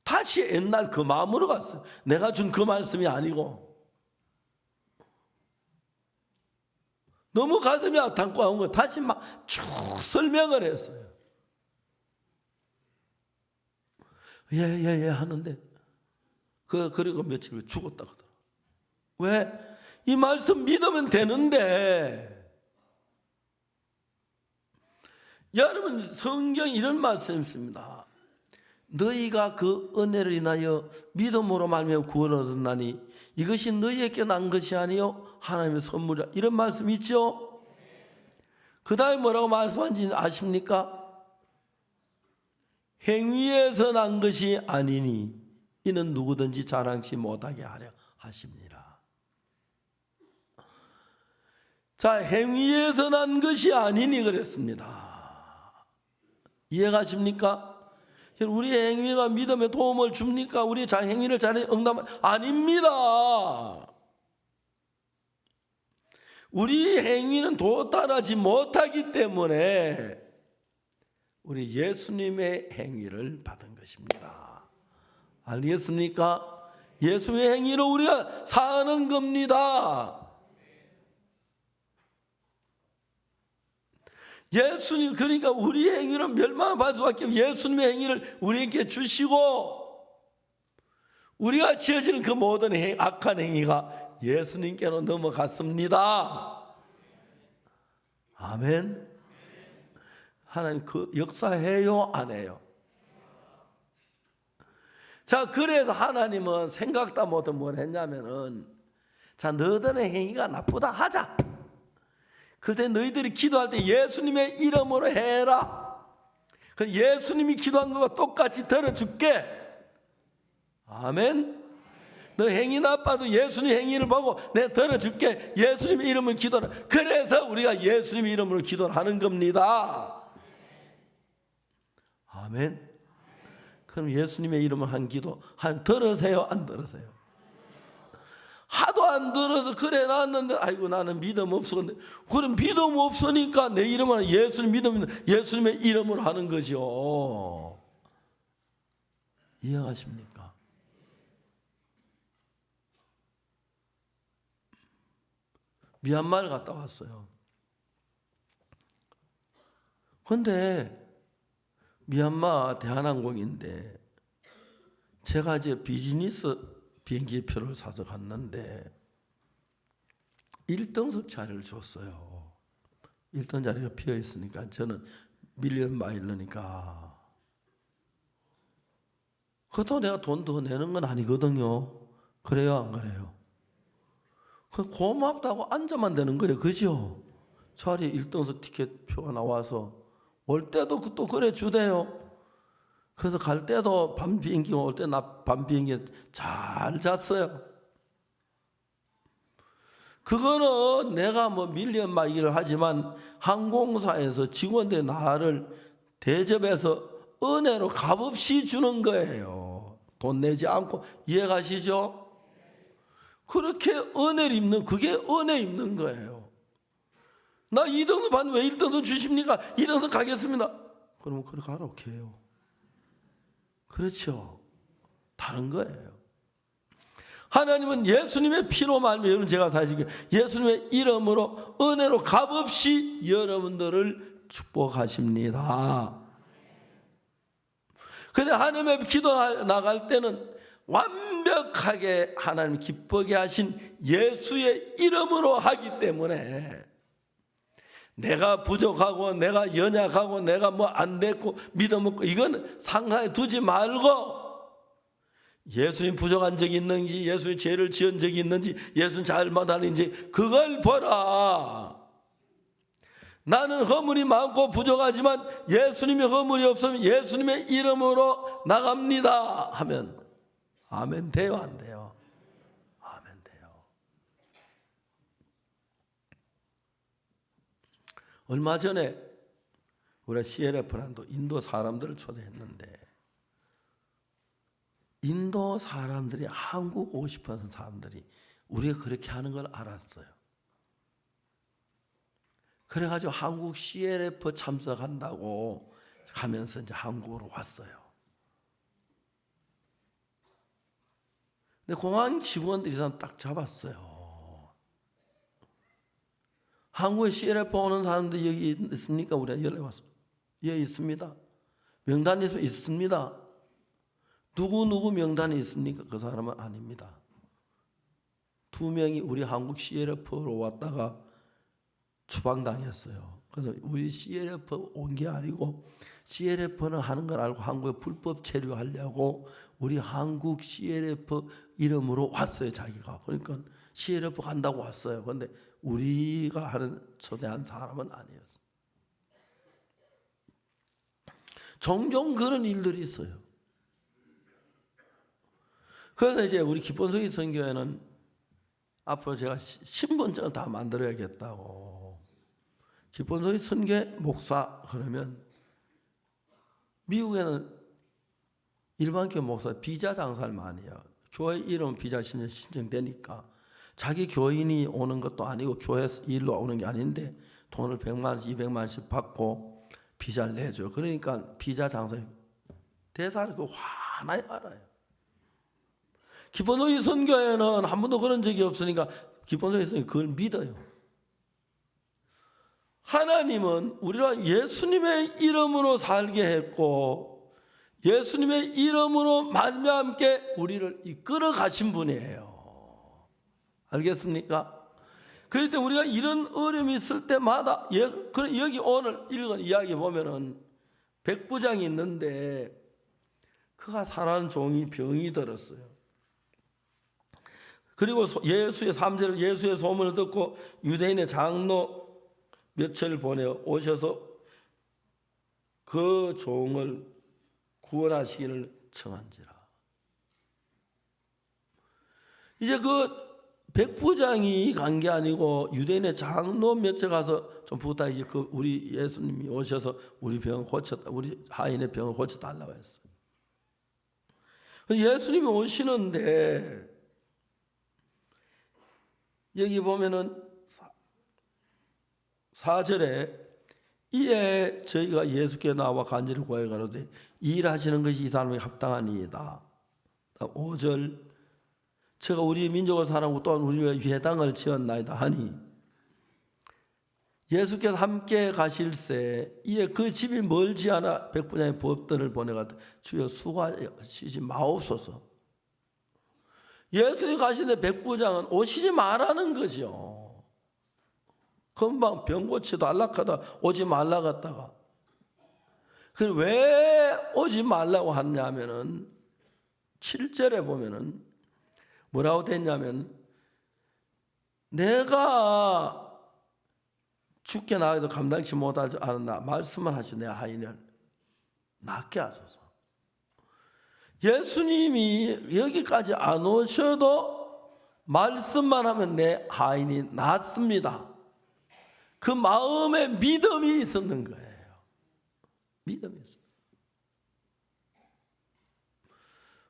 다시 옛날 그 마음으로 갔어요. 내가 준 그 말씀이 아니고 너무 가슴이 아탄고 거 다시 막 쭉 설명을 했어요. 예 하는데 그리고 며칠 후에 죽었다 그러더라고요. 왜? 이 말씀 믿으면 되는데. 여러분 성경에 이런 말씀이 있습니다. 너희가 그 은혜를 인하여 믿음으로 말미암아 구원을 얻었나니 이것이 너희에게 난 것이 아니요 하나님의 선물이라. 이런 말씀 있죠? 그 다음에 뭐라고 말씀하는지 아십니까? 행위에서 난 것이 아니니 이는 누구든지 자랑치 못하게 하려 하십니다. 자, 행위에서 난 것이 아니니 그랬습니다. 이해가십니까? 우리의 행위가 믿음에 도움을 줍니까? 우리의 행위를 잘 응답 아닙니다. 우리 행위는 도달하지 못하기 때문에 우리 예수님의 행위를 받은 것입니다. 알겠습니까? 예수의 행위로 우리가 사는 겁니다. 예수님, 그러니까 우리의 행위는 멸망받을 수밖에 없고 예수님의 행위를 우리에게 주시고 우리가 지어지는 그 모든 악한 행위가 예수님께로 넘어갔습니다. 아멘. 하나님 그 역사해요 안 해요? 자, 그래서 하나님은 생각도 못한 뭘 했냐면은 자, 너희들의 행위가 나쁘다 하자. 그때 너희들이 기도할 때 예수님의 이름으로 해라. 그 예수님이 기도한 것과 똑같이 들어줄게. 아멘. 너 행위 나빠도 예수님 행위를 보고 내가 들어줄게. 예수님의 이름을 기도하라. 그래서 우리가 예수님의 이름으로 기도를 하는 겁니다. 아멘. 그럼 예수님의 이름을 한 기도 한 들으세요 안 들으세요? 하도 안 들어서 그래 놨는데 아이고 나는 믿음 없었는데 그럼 믿음 없으니까 내 이름을 예수님 믿음 예수님의 이름으로 하는 거죠. 이해하십니까? 미얀마를 갔다 왔어요. 근데 미얀마 대한항공인데 제가 이제 비즈니스 비행기 표를 사서 갔는데 1등석 자리를 줬어요. 1등 자리가 비어 있으니까 저는 밀리언 마일러니까 그것도 내가 돈 더 내는 건 아니거든요. 그래요 안 그래요? 고맙다고 앉아만 되는 거예요. 그죠? 자리에 1등석 티켓 표가 나와서 올 때도 또 그래 주대요. 그래서 갈 때도 밤 비행기 올 때 나 밤 비행기 잘 잤어요. 그거는 내가 뭐 밀리언 마일을 하지만 항공사에서 직원들이 나를 대접해서 은혜로 값없이 주는 거예요. 돈 내지 않고. 이해가시죠? 그렇게 은혜를 입는 그게 은혜 입는 거예요. 나 2등도 받는데 왜 1등도 주십니까? 2등도 가겠습니다. 그러면 그래 가라고 해요. 그렇죠. 다른 거예요. 하나님은 예수님의 피로 말미암아 여러분 제가 사실 예수님의 이름으로 은혜로 값없이 여러분들을 축복하십니다. 근데 하나님의 기도 나갈 때는 완벽하게 하나님 기쁘게 하신 예수의 이름으로 하기 때문에 내가 부족하고 내가 연약하고 내가 뭐 안 됐고 믿음 없고 이건 상상에 두지 말고 예수님 부족한 적이 있는지 예수님 죄를 지은 적이 있는지 예수님 잘못하는지 그걸 보라. 나는 허물이 많고 부족하지만 예수님의 허물이 없으면 예수님의 이름으로 나갑니다 하면 아멘 돼요 안 돼요? 아멘 돼요. 얼마 전에 우리 CLF란도 인도 사람들을 초대했는데 인도 사람들이 한국 오고 싶어하는 사람들이 우리가 그렇게 하는 걸 알았어요. 그래가지고 한국 CLF 참석한다고 가면서 이제 한국으로 왔어요. 근데 공항 직원들이 딱 잡았어요. 한국에 CLF 오는 사람들 여기 있습니까? 우리가 연락 왔어요. 예, 있습니다. 명단이 있습니다. 누구 명단이 있습니까? 그 사람은 아닙니다. 2명이 우리 한국 CLF로 왔다가 추방당했어요. 그래서 우리 CLF 온 게 아니고 CLF는 하는 걸 알고 한국에 불법 체류하려고 우리 한국 CLF 이름으로 왔어요. 자기가. 그러니까 CLF 간다고 왔어요. 그런데 우리가 하는 초대한 사람은 아니었어요. 종종 그런 일들이 있어요. 그래서 이제 우리 기본소위 선교회는 앞으로 제가 신분증을 다 만들어야겠다고. 기본소위 선교회 목사 그러면 미국에는 일반 교회 목사 비자 장사를 많이 해요. 교회 이름 비자 신청되니까 자기 교인이 오는 것도 아니고 교회에서 일로 오는 게 아닌데 돈을 100만 원씩 200만 원씩 받고 비자를 내줘요. 그러니까 비자 장사 대사를 그 환하게 알아요. 기본소위 선교회는 한 번도 그런 적이 없으니까 기본소위 선교회 그걸 믿어요. 하나님은 우리가 예수님의 이름으로 살게 했고 예수님의 이름으로 말미암게 우리를 이끌어 가신 분이에요. 알겠습니까? 그럴 때 우리가 이런 어려움이 있을 때마다 여기 오늘 읽은 이야기 보면은 백부장이 있는데 그가 사랑하는 종이 병이 들었어요. 그리고 예수의 3절 예수의 소문을 듣고 유대인의 장로 몇을 보내어 오셔서 그 종을 구원하시기를 청한지라. 이제 그 백부장이 간 게 아니고 유대인의 장로 몇에 가서 좀 부탁 이제 그 우리 예수님이 오셔서 우리 병을 고쳤다, 우리 하인의 병을 고쳐달라고 했어요. 예수님이 오시는데 여기 보면은 4절에 이에 저희가 예수께 나와 간절히 구하여 가로되 일하시는 것이 이 사람에게 합당하니이다. 5절 제가 우리 민족을 사랑하고 또한 우리 회당을 지었나이다 하니 예수께서 함께 가실새 이에 그 집이 멀지 않아 백부장의 법들을 보내가 주여 수고하시지 마옵소서. 예수님 가시는데 백부장은 오시지 말라는 거죠. 금방 병 고치도 안락하다 오지 말라 갔다가 왜 오지 말라고 하냐면은 7절에 보면은 뭐라고 됐냐면 내가 죽게 나가도 감당치 못할 줄 아는다 말씀을 하시오 내 하인을 낫게 하소서. 예수님이 여기까지 안 오셔도 말씀만 하면 내 하인이 낫습니다. 그 마음에 믿음이 있었는 거예요. 믿음이 있어요.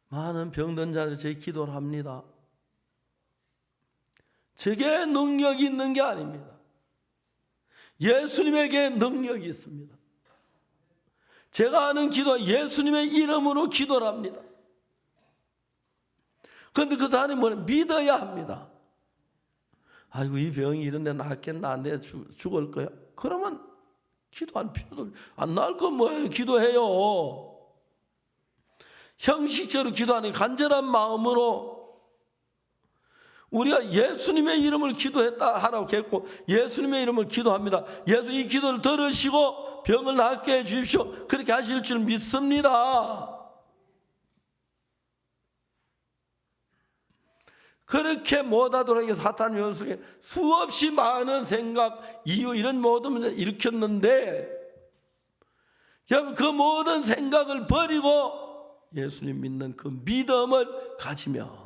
많은 병든 자들 제 기도를 합니다. 제게 능력이 있는 게 아닙니다. 예수님에게 능력이 있습니다. 제가 하는 기도 예수님의 이름으로 기도를 합니다. 그런데 그 사람이 뭐냐 믿어야 합니다. 아이고 이 병이 이런데 낫겠나 내 죽을 거야. 그러면 기도할 필요도 안 나을 건 뭐예요? 기도해요. 형식적으로 기도하는 간절한 마음으로 우리가 예수님의 이름을 기도했다 하라고 했고 예수님의 이름을 기도합니다. 예수 이 기도를 들으시고 병을 낫게 해 주십시오. 그렇게 하실 줄 믿습니다. 그렇게 못하도록 사탄 연속에 수없이 많은 생각, 이유 이런 모든 문제를 일으켰는데 여러분 그 모든 생각을 버리고 예수님 믿는 그 믿음을 가지며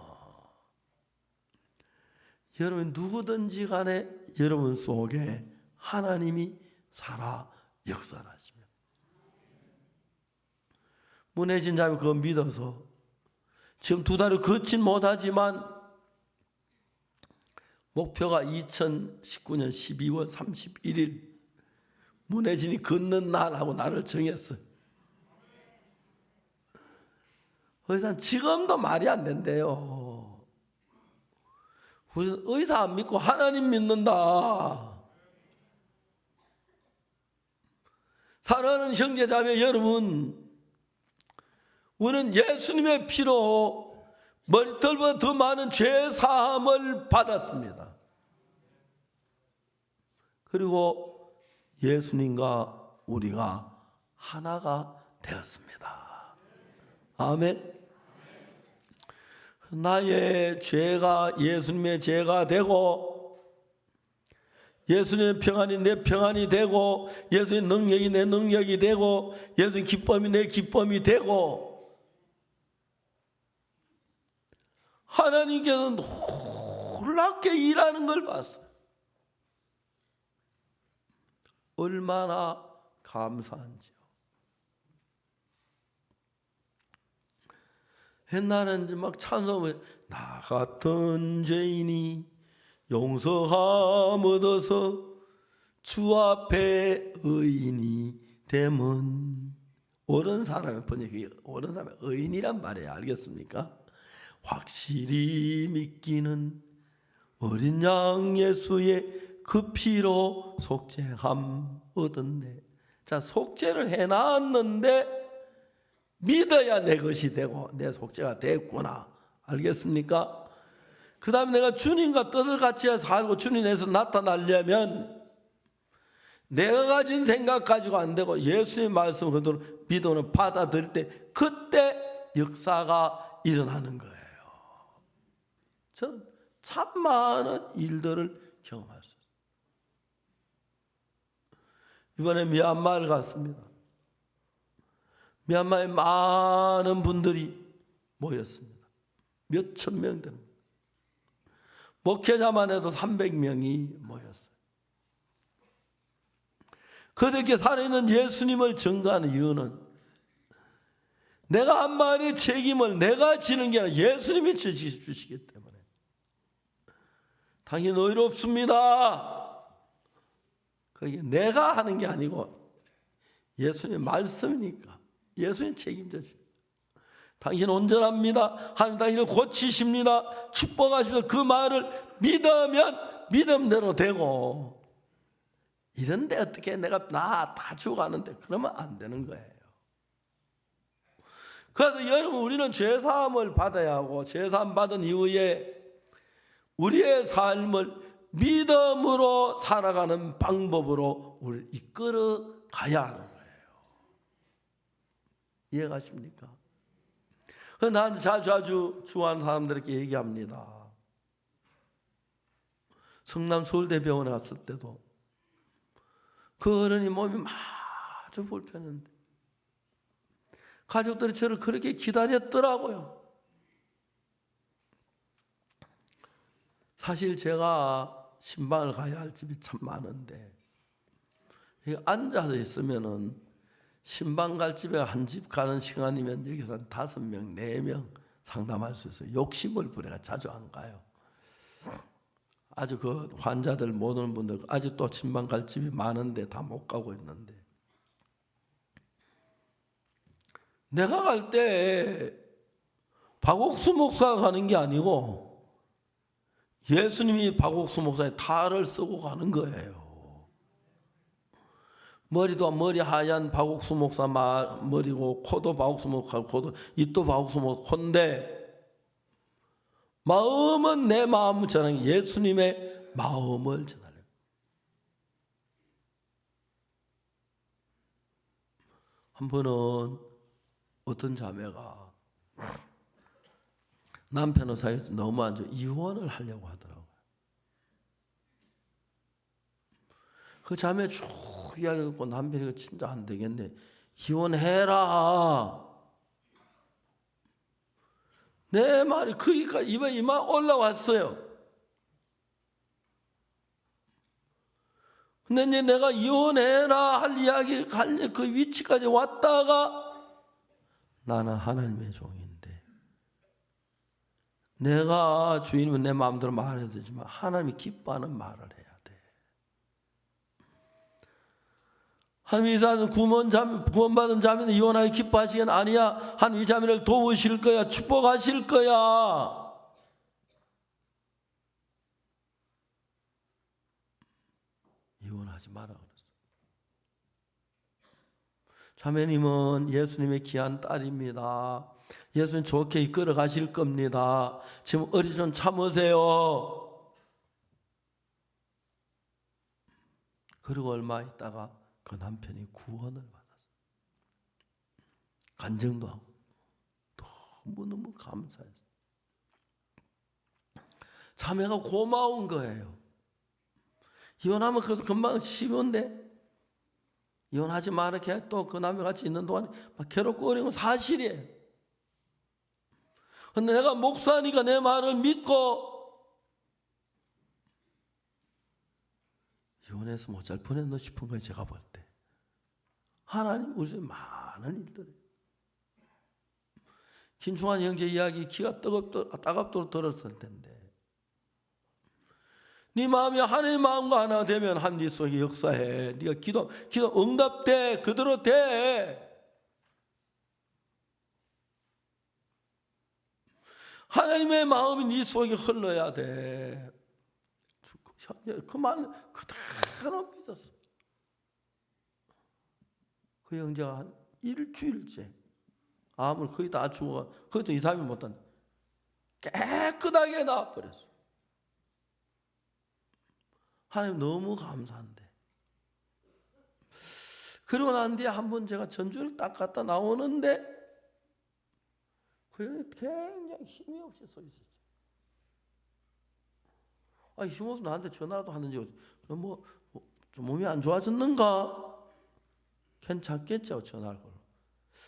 여러분 누구든지 간에 여러분 속에 하나님이 살아 역사하시며 문해진 자면 그거 믿어서 지금 2달을 걷진 못하지만 목표가 2019년 12월 31일 문혜진이 걷는 날하고 나를 정했어요. 의사 지금도 말이 안 된대요. 우리는 의사 안 믿고 하나님 믿는다. 사랑하는 형제자매 여러분, 우리는 예수님의 피로 머리털보다 더 많은 죄 사함을 받았습니다. 그리고 예수님과 우리가 하나가 되었습니다. 아멘. 나의 죄가 예수님의 죄가 되고, 예수님의 평안이 내 평안이 되고, 예수님의 능력이 내 능력이 되고, 예수님의 기쁨이 내 기쁨이 되고, 하나님께서는 놀랍게 일하는 걸 봤어요. 얼마나 감사한지요. 옛날에는 이제 막 찬송을 나 같은 죄인이 용서함 얻어서 주 앞에 의인이 되면, 옳은 사람의 번역이 옳은 사람의 의인이란 말이에요. 알겠습니까? 확실히 믿기는 어린 양 예수의 그 피로 속죄함 얻었네. 자, 속죄를 해놨는데 믿어야 내 것이 되고 내 속죄가 됐구나. 알겠습니까? 그 다음에 내가 주님과 뜻을 같이 살고 주님에서 나타나려면 내가 가진 생각 가지고 안 되고 예수님의 말씀 그대로 믿음으로 받아들일 때 그때 역사가 일어나는 거예요. 저는 참 많은 일들을 경험할 수 있어요. 이번에 미얀마를 갔습니다. 미얀마에 많은 분들이 모였습니다. 몇천 명 됩니다. 목회자만 해도 300명이 모였어요. 그들께 살아있는 예수님을 증거하는 이유는 내가 한 말의 책임을 내가 지는 게 아니라 예수님이 주시기 때문에 당연히 의롭습니다. 그게 내가 하는 게 아니고 예수님의 말씀이니까 예수님 책임져 주십니다. 당신 온전합니다. 하나님 당신을 고치십니다. 축복하십니다. 그 말을 믿으면 믿음대로 되고, 이런데 어떻게 내가 나 다 죽어가는데 그러면 안 되는 거예요. 그래서 여러분, 우리는 죄사함을 받아야 하고 죄사함 받은 이후에 우리의 삶을 믿음으로 살아가는 방법으로 우리를 이끌어 가야 하는 거예요. 이해가십니까? 난 자주 주한 사람들에게 얘기합니다. 성남 서울대병원에 갔을 때도 그 어른이 몸이 아주 불편한데 가족들이 저를 그렇게 기다렸더라고요. 사실 제가 신방을 가야 할 집이 참 많은데 앉아서 있으면은 신방 갈 집에 한 집 가는 시간이면 여기서 한 5명, 4명 상담할 수 있어요. 욕심을 부려가 자주 안 가요. 아주 그 환자들 못 오는 분들 아직도 신방 갈 집이 많은데 다 못 가고 있는데, 내가 갈 때 박옥수 목사가 가는 게 아니고 예수님이 박옥수 목사의 탈을 쓰고 가는 거예요. 머리도 머리 하얀 박옥수 목사 머리고, 코도 박옥수 목사 코도, 입도 박옥수 목사 코인데 마음은 내 마음을 전하는 예수님의 마음을 전하려고. 한 번은 어떤 자매가 남편의 사이에 너무 안 좋아 이혼을 하려고 하더라고요. 그 자매 쭉 이야기 듣고 남편이 진짜 안 되겠네, 이혼해라. 내 말이 그러니까 입에 이만 올라왔어요. 근데 이제 내가 이혼해라 할 이야기 할 그 위치까지 왔다가 나는 하나님의 종인데 내가 주인은 내 마음대로 말해야 되지만 하나님이 기뻐하는 말을 해야 돼. 하나님 이 자는 구원받은 자매는 이혼하여 기뻐하시긴 아니야. 하나님 이 자매를 도우실 거야. 축복하실 거야. 이혼하지 마라 그랬어. 자매님은 예수님의 귀한 딸입니다. 예수님 좋게 이끌어 가실 겁니다. 지금 어리 좀 참으세요. 그리고 얼마 있다가 그 남편이 구원을 받았어요. 간증도 하고 너무너무 감사했어요. 자매가 고마운 거예요. 이혼하면 그것도 금방 쉬운데 이혼하지 마라 이렇게 또 그 남편 같이 있는 동안 막 괴롭고 어려운 건 사실이에요. 근데 내가 목사니까 내 말을 믿고 이혼해서 못 잘 보냈나 싶은 거예요. 제가 볼 때 하나님 우리 집에 많은 일들이 김충환 형제 이야기 기가 따갑도록 들었을 텐데 네 마음이 하나님의 마음과 하나 되면 하나님 속에 역사해. 네가 기도 응답돼. 그대로 돼. 하나님의 마음이 네 속에 흘러야 돼. 그 말 그대로 믿었어. 그 형제가 한 일주일째 암을 거의 다 죽어. 그것도 2, 3일 못한 깨끗하게 나와버렸어. 하나님 너무 감사한데. 그러고 난 뒤에 한 번 제가 전주를 딱 갔다 나오는데 그 형이 굉장히 힘이 없이 서 있었어요. 힘없어 나한테 전화도 하는지 좀 몸이 안 좋아졌는가? 괜찮겠죠 전화를 걸어.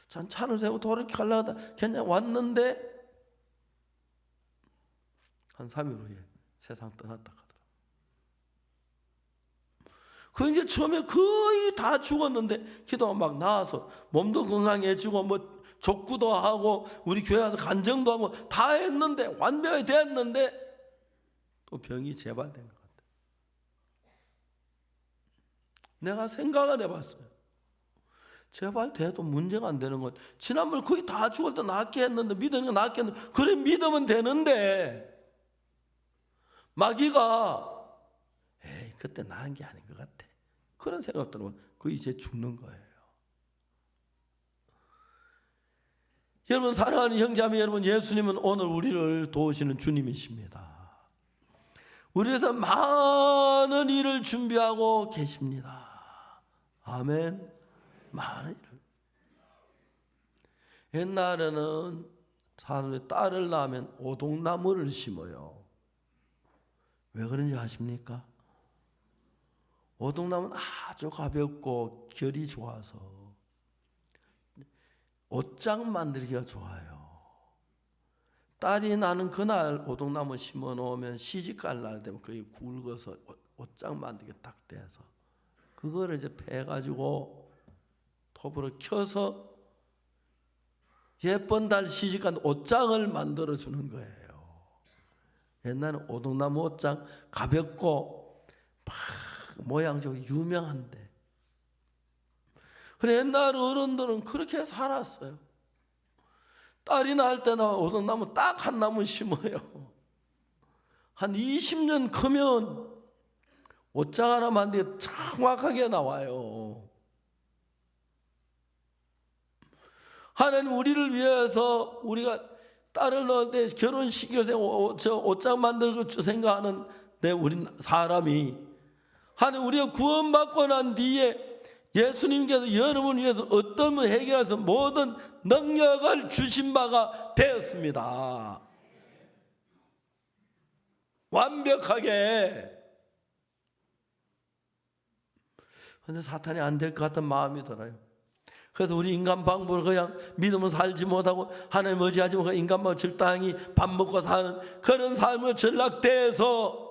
전 차를 세우고 돌이켜 가려다 그냥 왔는데 한 3일 후에 세상 떠났다 하더라고요. 그 이제 처음에 거의 다 죽었는데 기도가 막 나와서 몸도 건강해지고 뭐 족구도 하고 우리 교회 와서 간증도 하고 다 했는데 완벽히 됐는데 또 병이 재발된 것 같아요. 내가 생각을 해봤어요. 재발돼도 문제가 안 되는 것. 지난번 거의 다 죽을 때 낫게 했는데 믿으니까 낫게 했는데 그래 믿으면 되는데 마귀가 에이 그때 나은 게 아닌 것 같아. 그런 생각 들으면 그 이제 죽는 거예요. 여러분 사랑하는 형제자매 여러분, 예수님은 오늘 우리를 도우시는 주님이십니다. 우리에서 많은 일을 준비하고 계십니다. 아멘. 많은 일을. 옛날에는 사람들이 딸을 낳으면 오동나무를 심어요. 왜 그런지 아십니까? 오동나무는 아주 가볍고 결이 좋아서 옷장 만들기가 좋아요. 딸이 나는 그날 오동나무 심어 놓으면 시집갈 날 되면 거의 굵어서 옷장 만들기 딱 돼서 그거를 이제 패가지고 톱으로 켜서 예쁜 달 시집간 옷장을 만들어 주는 거예요. 옛날에는 오동나무 옷장 가볍고 막 모양 좋고 유명한데, 그래 옛날 어른들은 그렇게 살았어요. 딸이 낳을 때나 오동나무 딱 한 나무 심어요. 한 20년 크면 옷장 하나 만들게 정확하게 나와요. 하나님 우리를 위해서 우리가 딸을 낳을 때 결혼시킬 때 옷장 만들고 생각하는 우리 사람이 하나님 우리가 구원받고 난 뒤에 예수님께서 여러분을 위해서 어떤 걸 해결해서 모든 능력을 주신 바가 되었습니다. 완벽하게. 그런데 사탄이 안 될 것 같은 마음이 들어요. 그래서 우리 인간 방법을 그냥 믿으면 살지 못하고 하나님 의지하지 못하고 인간 방법 적당히 밥 먹고 사는 그런 삶을 전락돼서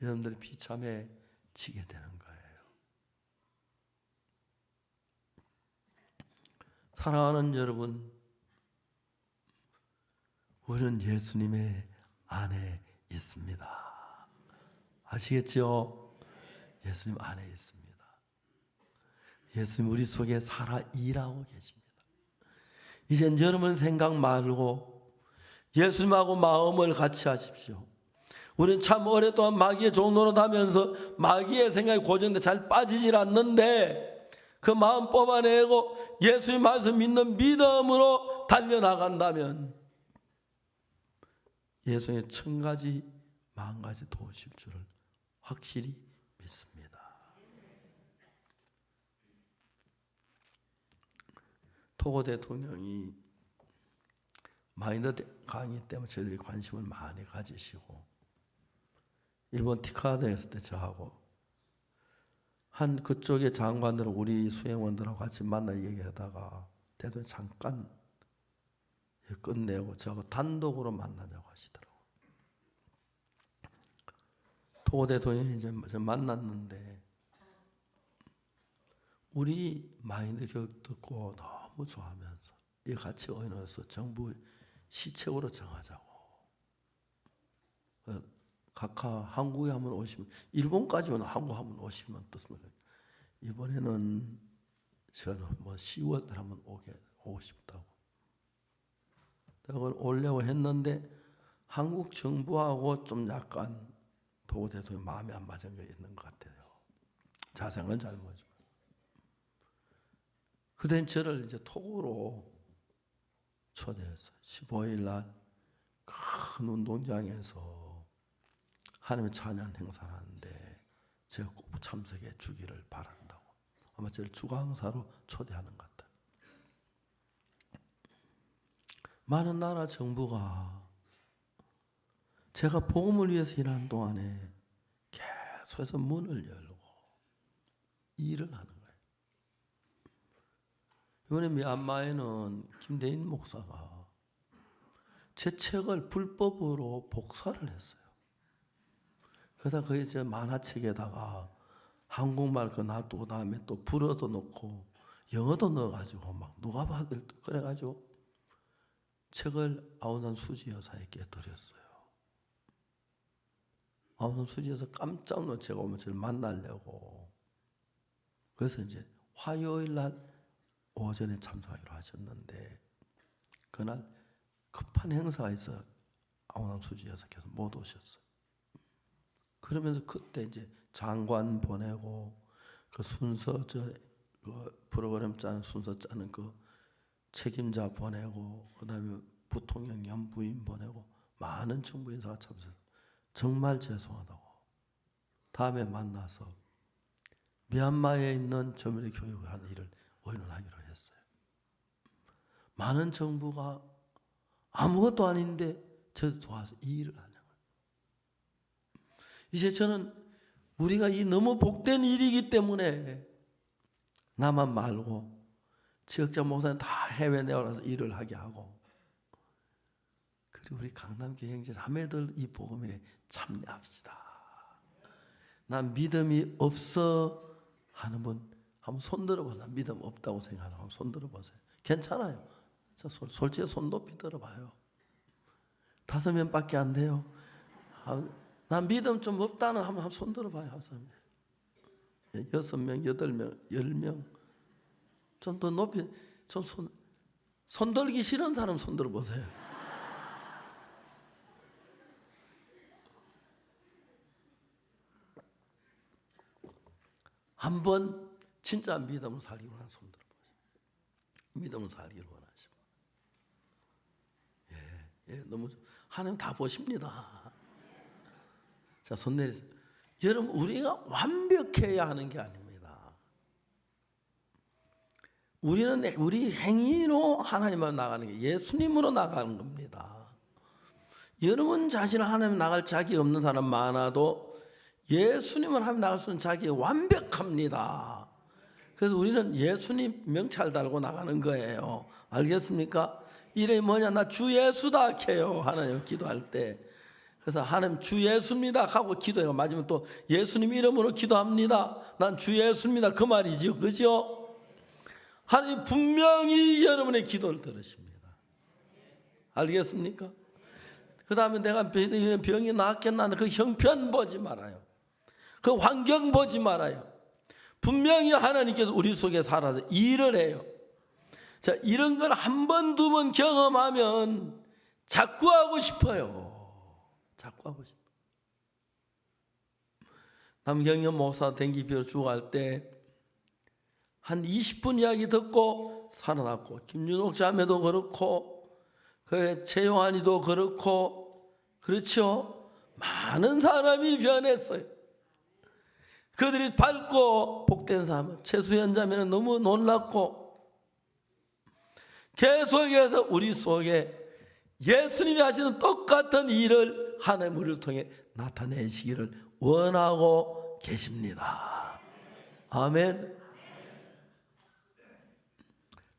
여러분들이 비참해 지게 되는 거예요. 사랑하는 여러분, 우리는 예수님의 안에 있습니다. 아시겠죠? 예수님 안에 있습니다. 예수님 우리 속에 살아 일하고 계십니다. 이젠 여러분 생각 말고 예수님하고 마음을 같이 하십시오. 우리는 참 오랫동안 마귀의 종노릇 하면서 마귀의 생각이 고정돼 잘 빠지질 않는데 그 마음 뽑아내고 예수님 말씀 믿는 믿음으로 달려나간다면 예수님의 1000가지 만가지 도우실 줄을 확실히 믿습니다. 토고 대통령이 마이너 강의 때문에 저희들이 관심을 많이 가지시고 일본 티카다에 있을 때 저하고 한 그쪽의 장관들은 우리 수행원들하고 같이 만나 얘기하다가 대통령이 잠깐 끝내고 저하고 단독으로 만나자고 하시더라고요. 토고 대통령이 이제 만났는데 우리 마인드 교육 듣고 너무 좋아하면서 이 같이 의논해서 정부 시책으로 정하자고. 각하 한국에 한번 오시면 일본까지 오면 한국 한번 오시면 어떻습니까? 이번에는 제가 뭐 10월 달 한번 오고 싶다고. 내가 오려고 했는데 한국 정부하고 좀 약간 도고 대통령 마음에 안 맞은 게 있는 것 같아요. 자세한 잘 모르지만. 그땐 저를 이제 토고로 초대했어요. 15일 날 큰 운동장에서 하나님의 찬양 행사를 하는데 제가 꼭 참석해 주기를 바란다고. 아마 저를 주강사로 초대하는 것 같아요. 많은 나라 정부가 제가 복음을 위해서 일하는 동안에 계속해서 문을 열고 일을 하는 거예요. 이번에 미얀마에는 김대인 목사가 제 책을 불법으로 복사를 했어요. 그래서 거기 제 만화책에다가 한국말 그 놔두고 다음에 또 불어도 넣고 영어도 넣어가지고 막 누가 봐도 그래가지고 책을 아우산 수지 여사에게 드렸어요. 아우산 수지 여사 깜짝 놀라 제가 오면 저를 만나려고. 그래서 이제 화요일 날 오전에 참석하기로 하셨는데 그날 급한 행사가 있어 아우산 수지 여사께서 못 오셨어요. 그러면서 그때 이제 장관 보내고 그 순서 그 프로그램 짜는 순서 짜는 그 책임자 보내고 그다음에 부통령 연부인 보내고 많은 정부 인사가 참석. 정말 죄송하다고. 다음에 만나서 미얀마에 있는 저밀의 교육을 하는 일을 의논하기로 했어요. 많은 정부가 아무것도 아닌데 저도 도와서 이 일을 하려고. 이제 저는 우리가 이 너무 복된 일이기 때문에 나만 말고 지역장 목사님 다 해외 내려가서 일을 하게 하고 그리고 우리 강남교회 형제 자매들 이 복음일에 참여합시다. 난 믿음이 없어 하는 분 한번 손 들어보세요. 믿음 없다고 생각하는 분 손 들어보세요. 괜찮아요. 솔직히 손 높이 들어봐요. 5명밖에 안 돼요. 난 믿음 좀 없다는 한번 손 들어봐요. 6명, 8명, 10명. 좀 더 높이, 좀 손 들기 싫은 사람 손 들어보세요. 한번 진짜 믿음을 살기 원하는 손 들어보세요. 믿음을 살기를 원하시고. 너무 하나님 다 보십니다. 자, 손 내리세요. 여러분, 우리가 완벽해야 하는 게 아닙니다. 우리는 우리 행위로 하나님으로 나가는 게 예수님으로 나가는 겁니다. 여러분 자신을 하나님 나갈 자격이 없는 사람 많아도 예수님을 하나님 나갈 수 있는 자격이 완벽합니다. 그래서 우리는 예수님 명찰 달고 나가는 거예요. 알겠습니까? 이름이 뭐냐? 나 주 예수다 해요. 하나님 기도할 때. 그래서 하나님 주 예수입니다 하고 기도해요. 맞으면 또 예수님 이름으로 기도합니다. 난 주 예수입니다. 그 말이지요. 그죠? 하나님 분명히 여러분의 기도를 들으십니다. 알겠습니까? 그 다음에 내가 병이 낫겠나 그 형편 보지 말아요. 그 환경 보지 말아요. 분명히 하나님께서 우리 속에 살아서 일을 해요. 자, 이런 걸 한 번, 두 번 경험하면 자꾸 하고 싶어요. 자꾸 하고 싶어요. 남경현 목사 댕기비로 죽어갈 때 한 20분 이야기 듣고 살아났고, 김윤옥 자매도 그렇고, 그 최용환이도 그렇고, 그렇죠? 많은 사람이 변했어요. 그들이 밝고 복된 사람은, 최수현 자매는 너무 놀랐고, 계속해서 우리 속에 예수님이 하시는 똑같은 일을 하나님 우리를 통해 나타내시기를 원하고 계십니다. 아멘.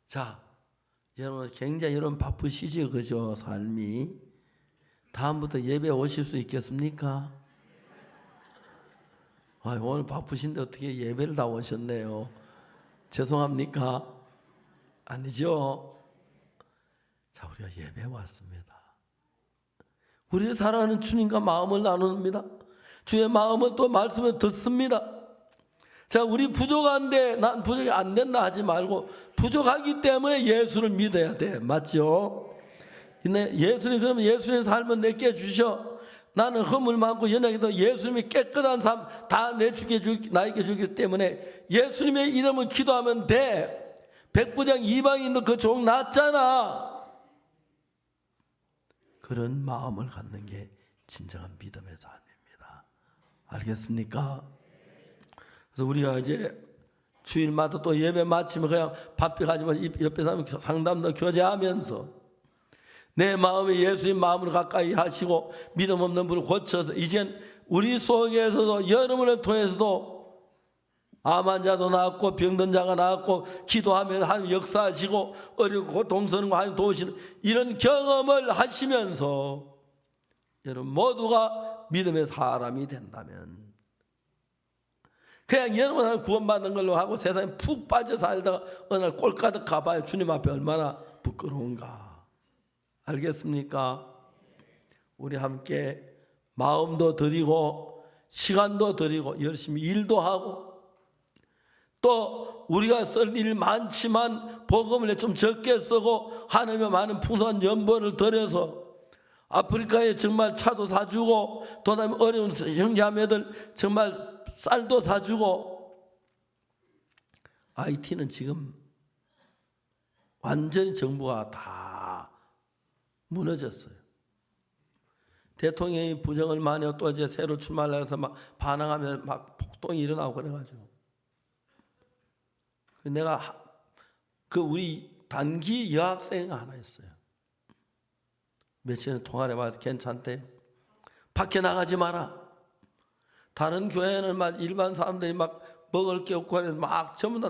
자, 여러분 굉장히 여러분 바쁘시죠, 그죠? 삶이. 다음부터 예배 오실 수 있겠습니까? 오늘 바쁘신데 어떻게 예배를 다 오셨네요. 죄송합니까? 아니죠? 자, 우리가 예배 왔습니다. 우리 사랑하는 주님과 마음을 나눕니다. 주의 마음을 또 말씀을 듣습니다. 자, 우리 부족한데 난 부족이 안 된다 하지 말고, 부족하기 때문에 예수를 믿어야 돼. 맞죠? 예수님, 그러면 예수님의 삶은 내게 주셔. 나는 허물 많고 연약해도 예수님이 깨끗한 삶 다 나에게 주기 때문에 예수님의 이름을 기도하면 돼. 백부장 이방인도 그 종 낫잖아. 그런 마음을 갖는 게 진정한 믿음의 삶입니다. 알겠습니까? 그래서 우리가 이제 주일마다 또 예배 마치면 그냥 바삐 가지만 옆에 사람 상담도 교제하면서 내 마음에 예수님 마음으로 가까이 하시고 믿음 없는 분을 고쳐서 이젠 우리 속에서도 여러분을 통해서도 암 환자도 나았고 병든 자가 나았고 기도하면 하나님 역사하시고 어렵고 고통스러운 거 하나님 도우시는 이런 경험을 하시면서 여러분 모두가 믿음의 사람이 된다면 그냥 여러분 구원받는 걸로 하고 세상에 푹 빠져 살다가 어느 날 꼴가득 가봐요. 주님 앞에 얼마나 부끄러운가. 알겠습니까? 우리 함께 마음도 드리고 시간도 드리고 열심히 일도 하고 또 우리가 쓸 일 많지만 복음을 좀 적게 쓰고 하나님의 많은 풍성한 연보를 들여서 아프리카에 정말 차도 사주고 또 다음에 어려운 형제자매들 정말 쌀도 사주고. IT는 지금 완전히 정부가 다 무너졌어요. 대통령이 부정을 많이 하고 또 이제 새로 출마를 해서 막 반항하면 막 폭동이 일어나고 그래가지고 내가 우리 단기 여학생 하나 있어요. 며칠 전에 통화를 해봐서 괜찮대. 밖에 나가지 마라. 다른 교회는 막 일반 사람들이 막 먹을 게 없고 하는데 막 전부 다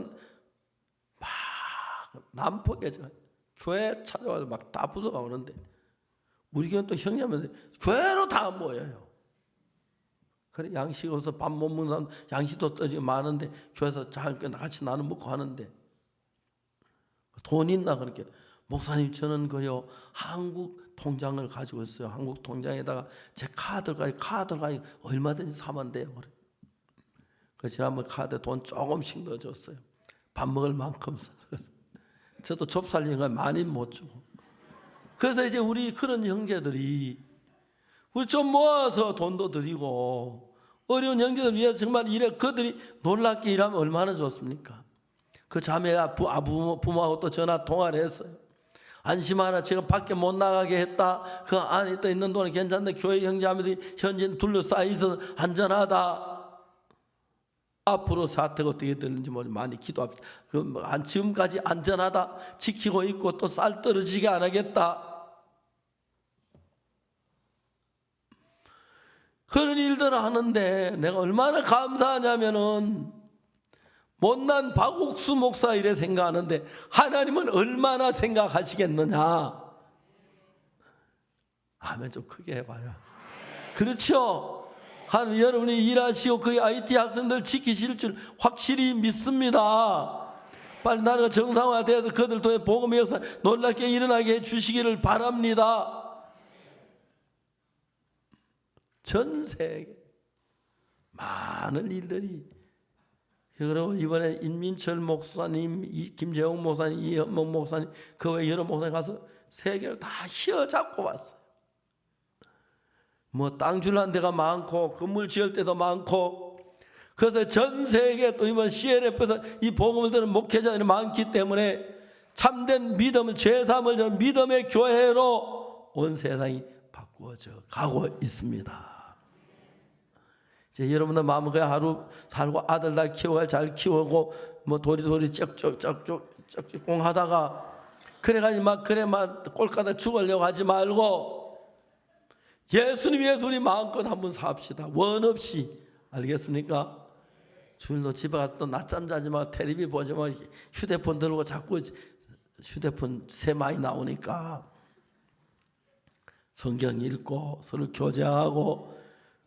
막 난폭해져. 교회 찾아와서 막 다 부숴가 오는데 우리 교회는 또 형제면 교회로 다 모여요. 그래 양식 없어 밥 못 먹는 사람 양식도 떠지고 많은데 교회에서 잠깐 같이 나눠 먹고 하는데 돈 있나 그렇게 목사님 저는 그요 한국 통장을 가지고 있어요. 한국 통장에다가 제 카드가 얼마든지 사면 돼요. 그래. 그 지난번 카드 돈 조금씩 넣어줬어요. 밥 먹을 만큼. 저도 좁쌀린 걸 많이 못 주고. 그래서 이제 우리 그런 형제들이 우리 좀 모아서 돈도 드리고 어려운 형제들 위해서 정말 일해 그들이 놀랍게 일하면 얼마나 좋습니까? 그 자매가 부모하고 또 전화 통화를 했어요. 안심하라 제가 밖에 못 나가게 했다. 그 안에 또 있는 동안 괜찮은데 교회 형제자매들이 현재 둘러싸여 있어서 안전하다. 앞으로 사태가 어떻게 되는지 많이 기도합시다. 지금까지 안전하다. 지키고 있고 또 쌀 떨어지게 안 하겠다. 그런 일들을 하는데 내가 얼마나 감사하냐면은 못난 박옥수 목사 이래 생각하는데 하나님은 얼마나 생각하시겠느냐. 아멘 좀 크게 해봐요. 그렇죠? 하나님 여러분이 일하시고 그 IT 학생들 지키실 줄 확실히 믿습니다. 빨리 나라가 정상화되어서 그들 통해 복음의 역사 놀랍게 일어나게 해주시기를 바랍니다. 전 세계 많은 일들이. 그리고 이번에 임민철 목사님, 김재홍 목사님, 이현목 목사님, 그 외 여러 목사님 가서 세계를 다 휘어잡고 왔어요. 뭐 땅 줄란 데가 많고 건물 지을 때도 많고, 그래서 전 세계 또 이번 CLF에서 이 복음을 듣는 목회자들이 많기 때문에 참된 믿음을, 제3을 저는 믿음의 교회로 온 세상이 바꾸어져 가고 있습니다. 이제 여러분들 마음은 그냥 하루 살고 아들 다 키워가 잘 키우고 뭐 도리도리 쩍쩍 하다가 그래가지고 막 꼴까다 죽으려고 하지 말고 예수님 위해서 우리 마음껏 한번 삽시다. 원 없이. 알겠습니까? 주일도 집에 가서 또 낮잠 자지 마, 텔레비 보지 마, 휴대폰 들고 자꾸 휴대폰 새 많이 나오니까 성경 읽고 서로 교제하고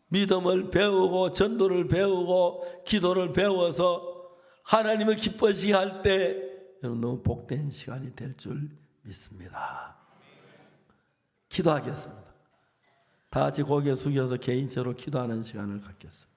믿음을 배우고 전도를 배우고 기도를 배워서 하나님을 기뻐지게 할 때 여러분 너무 복된 시간이 될 줄 믿습니다. 기도하겠습니다. 다 같이 고개 숙여서 개인적으로 기도하는 시간을 갖겠습니다.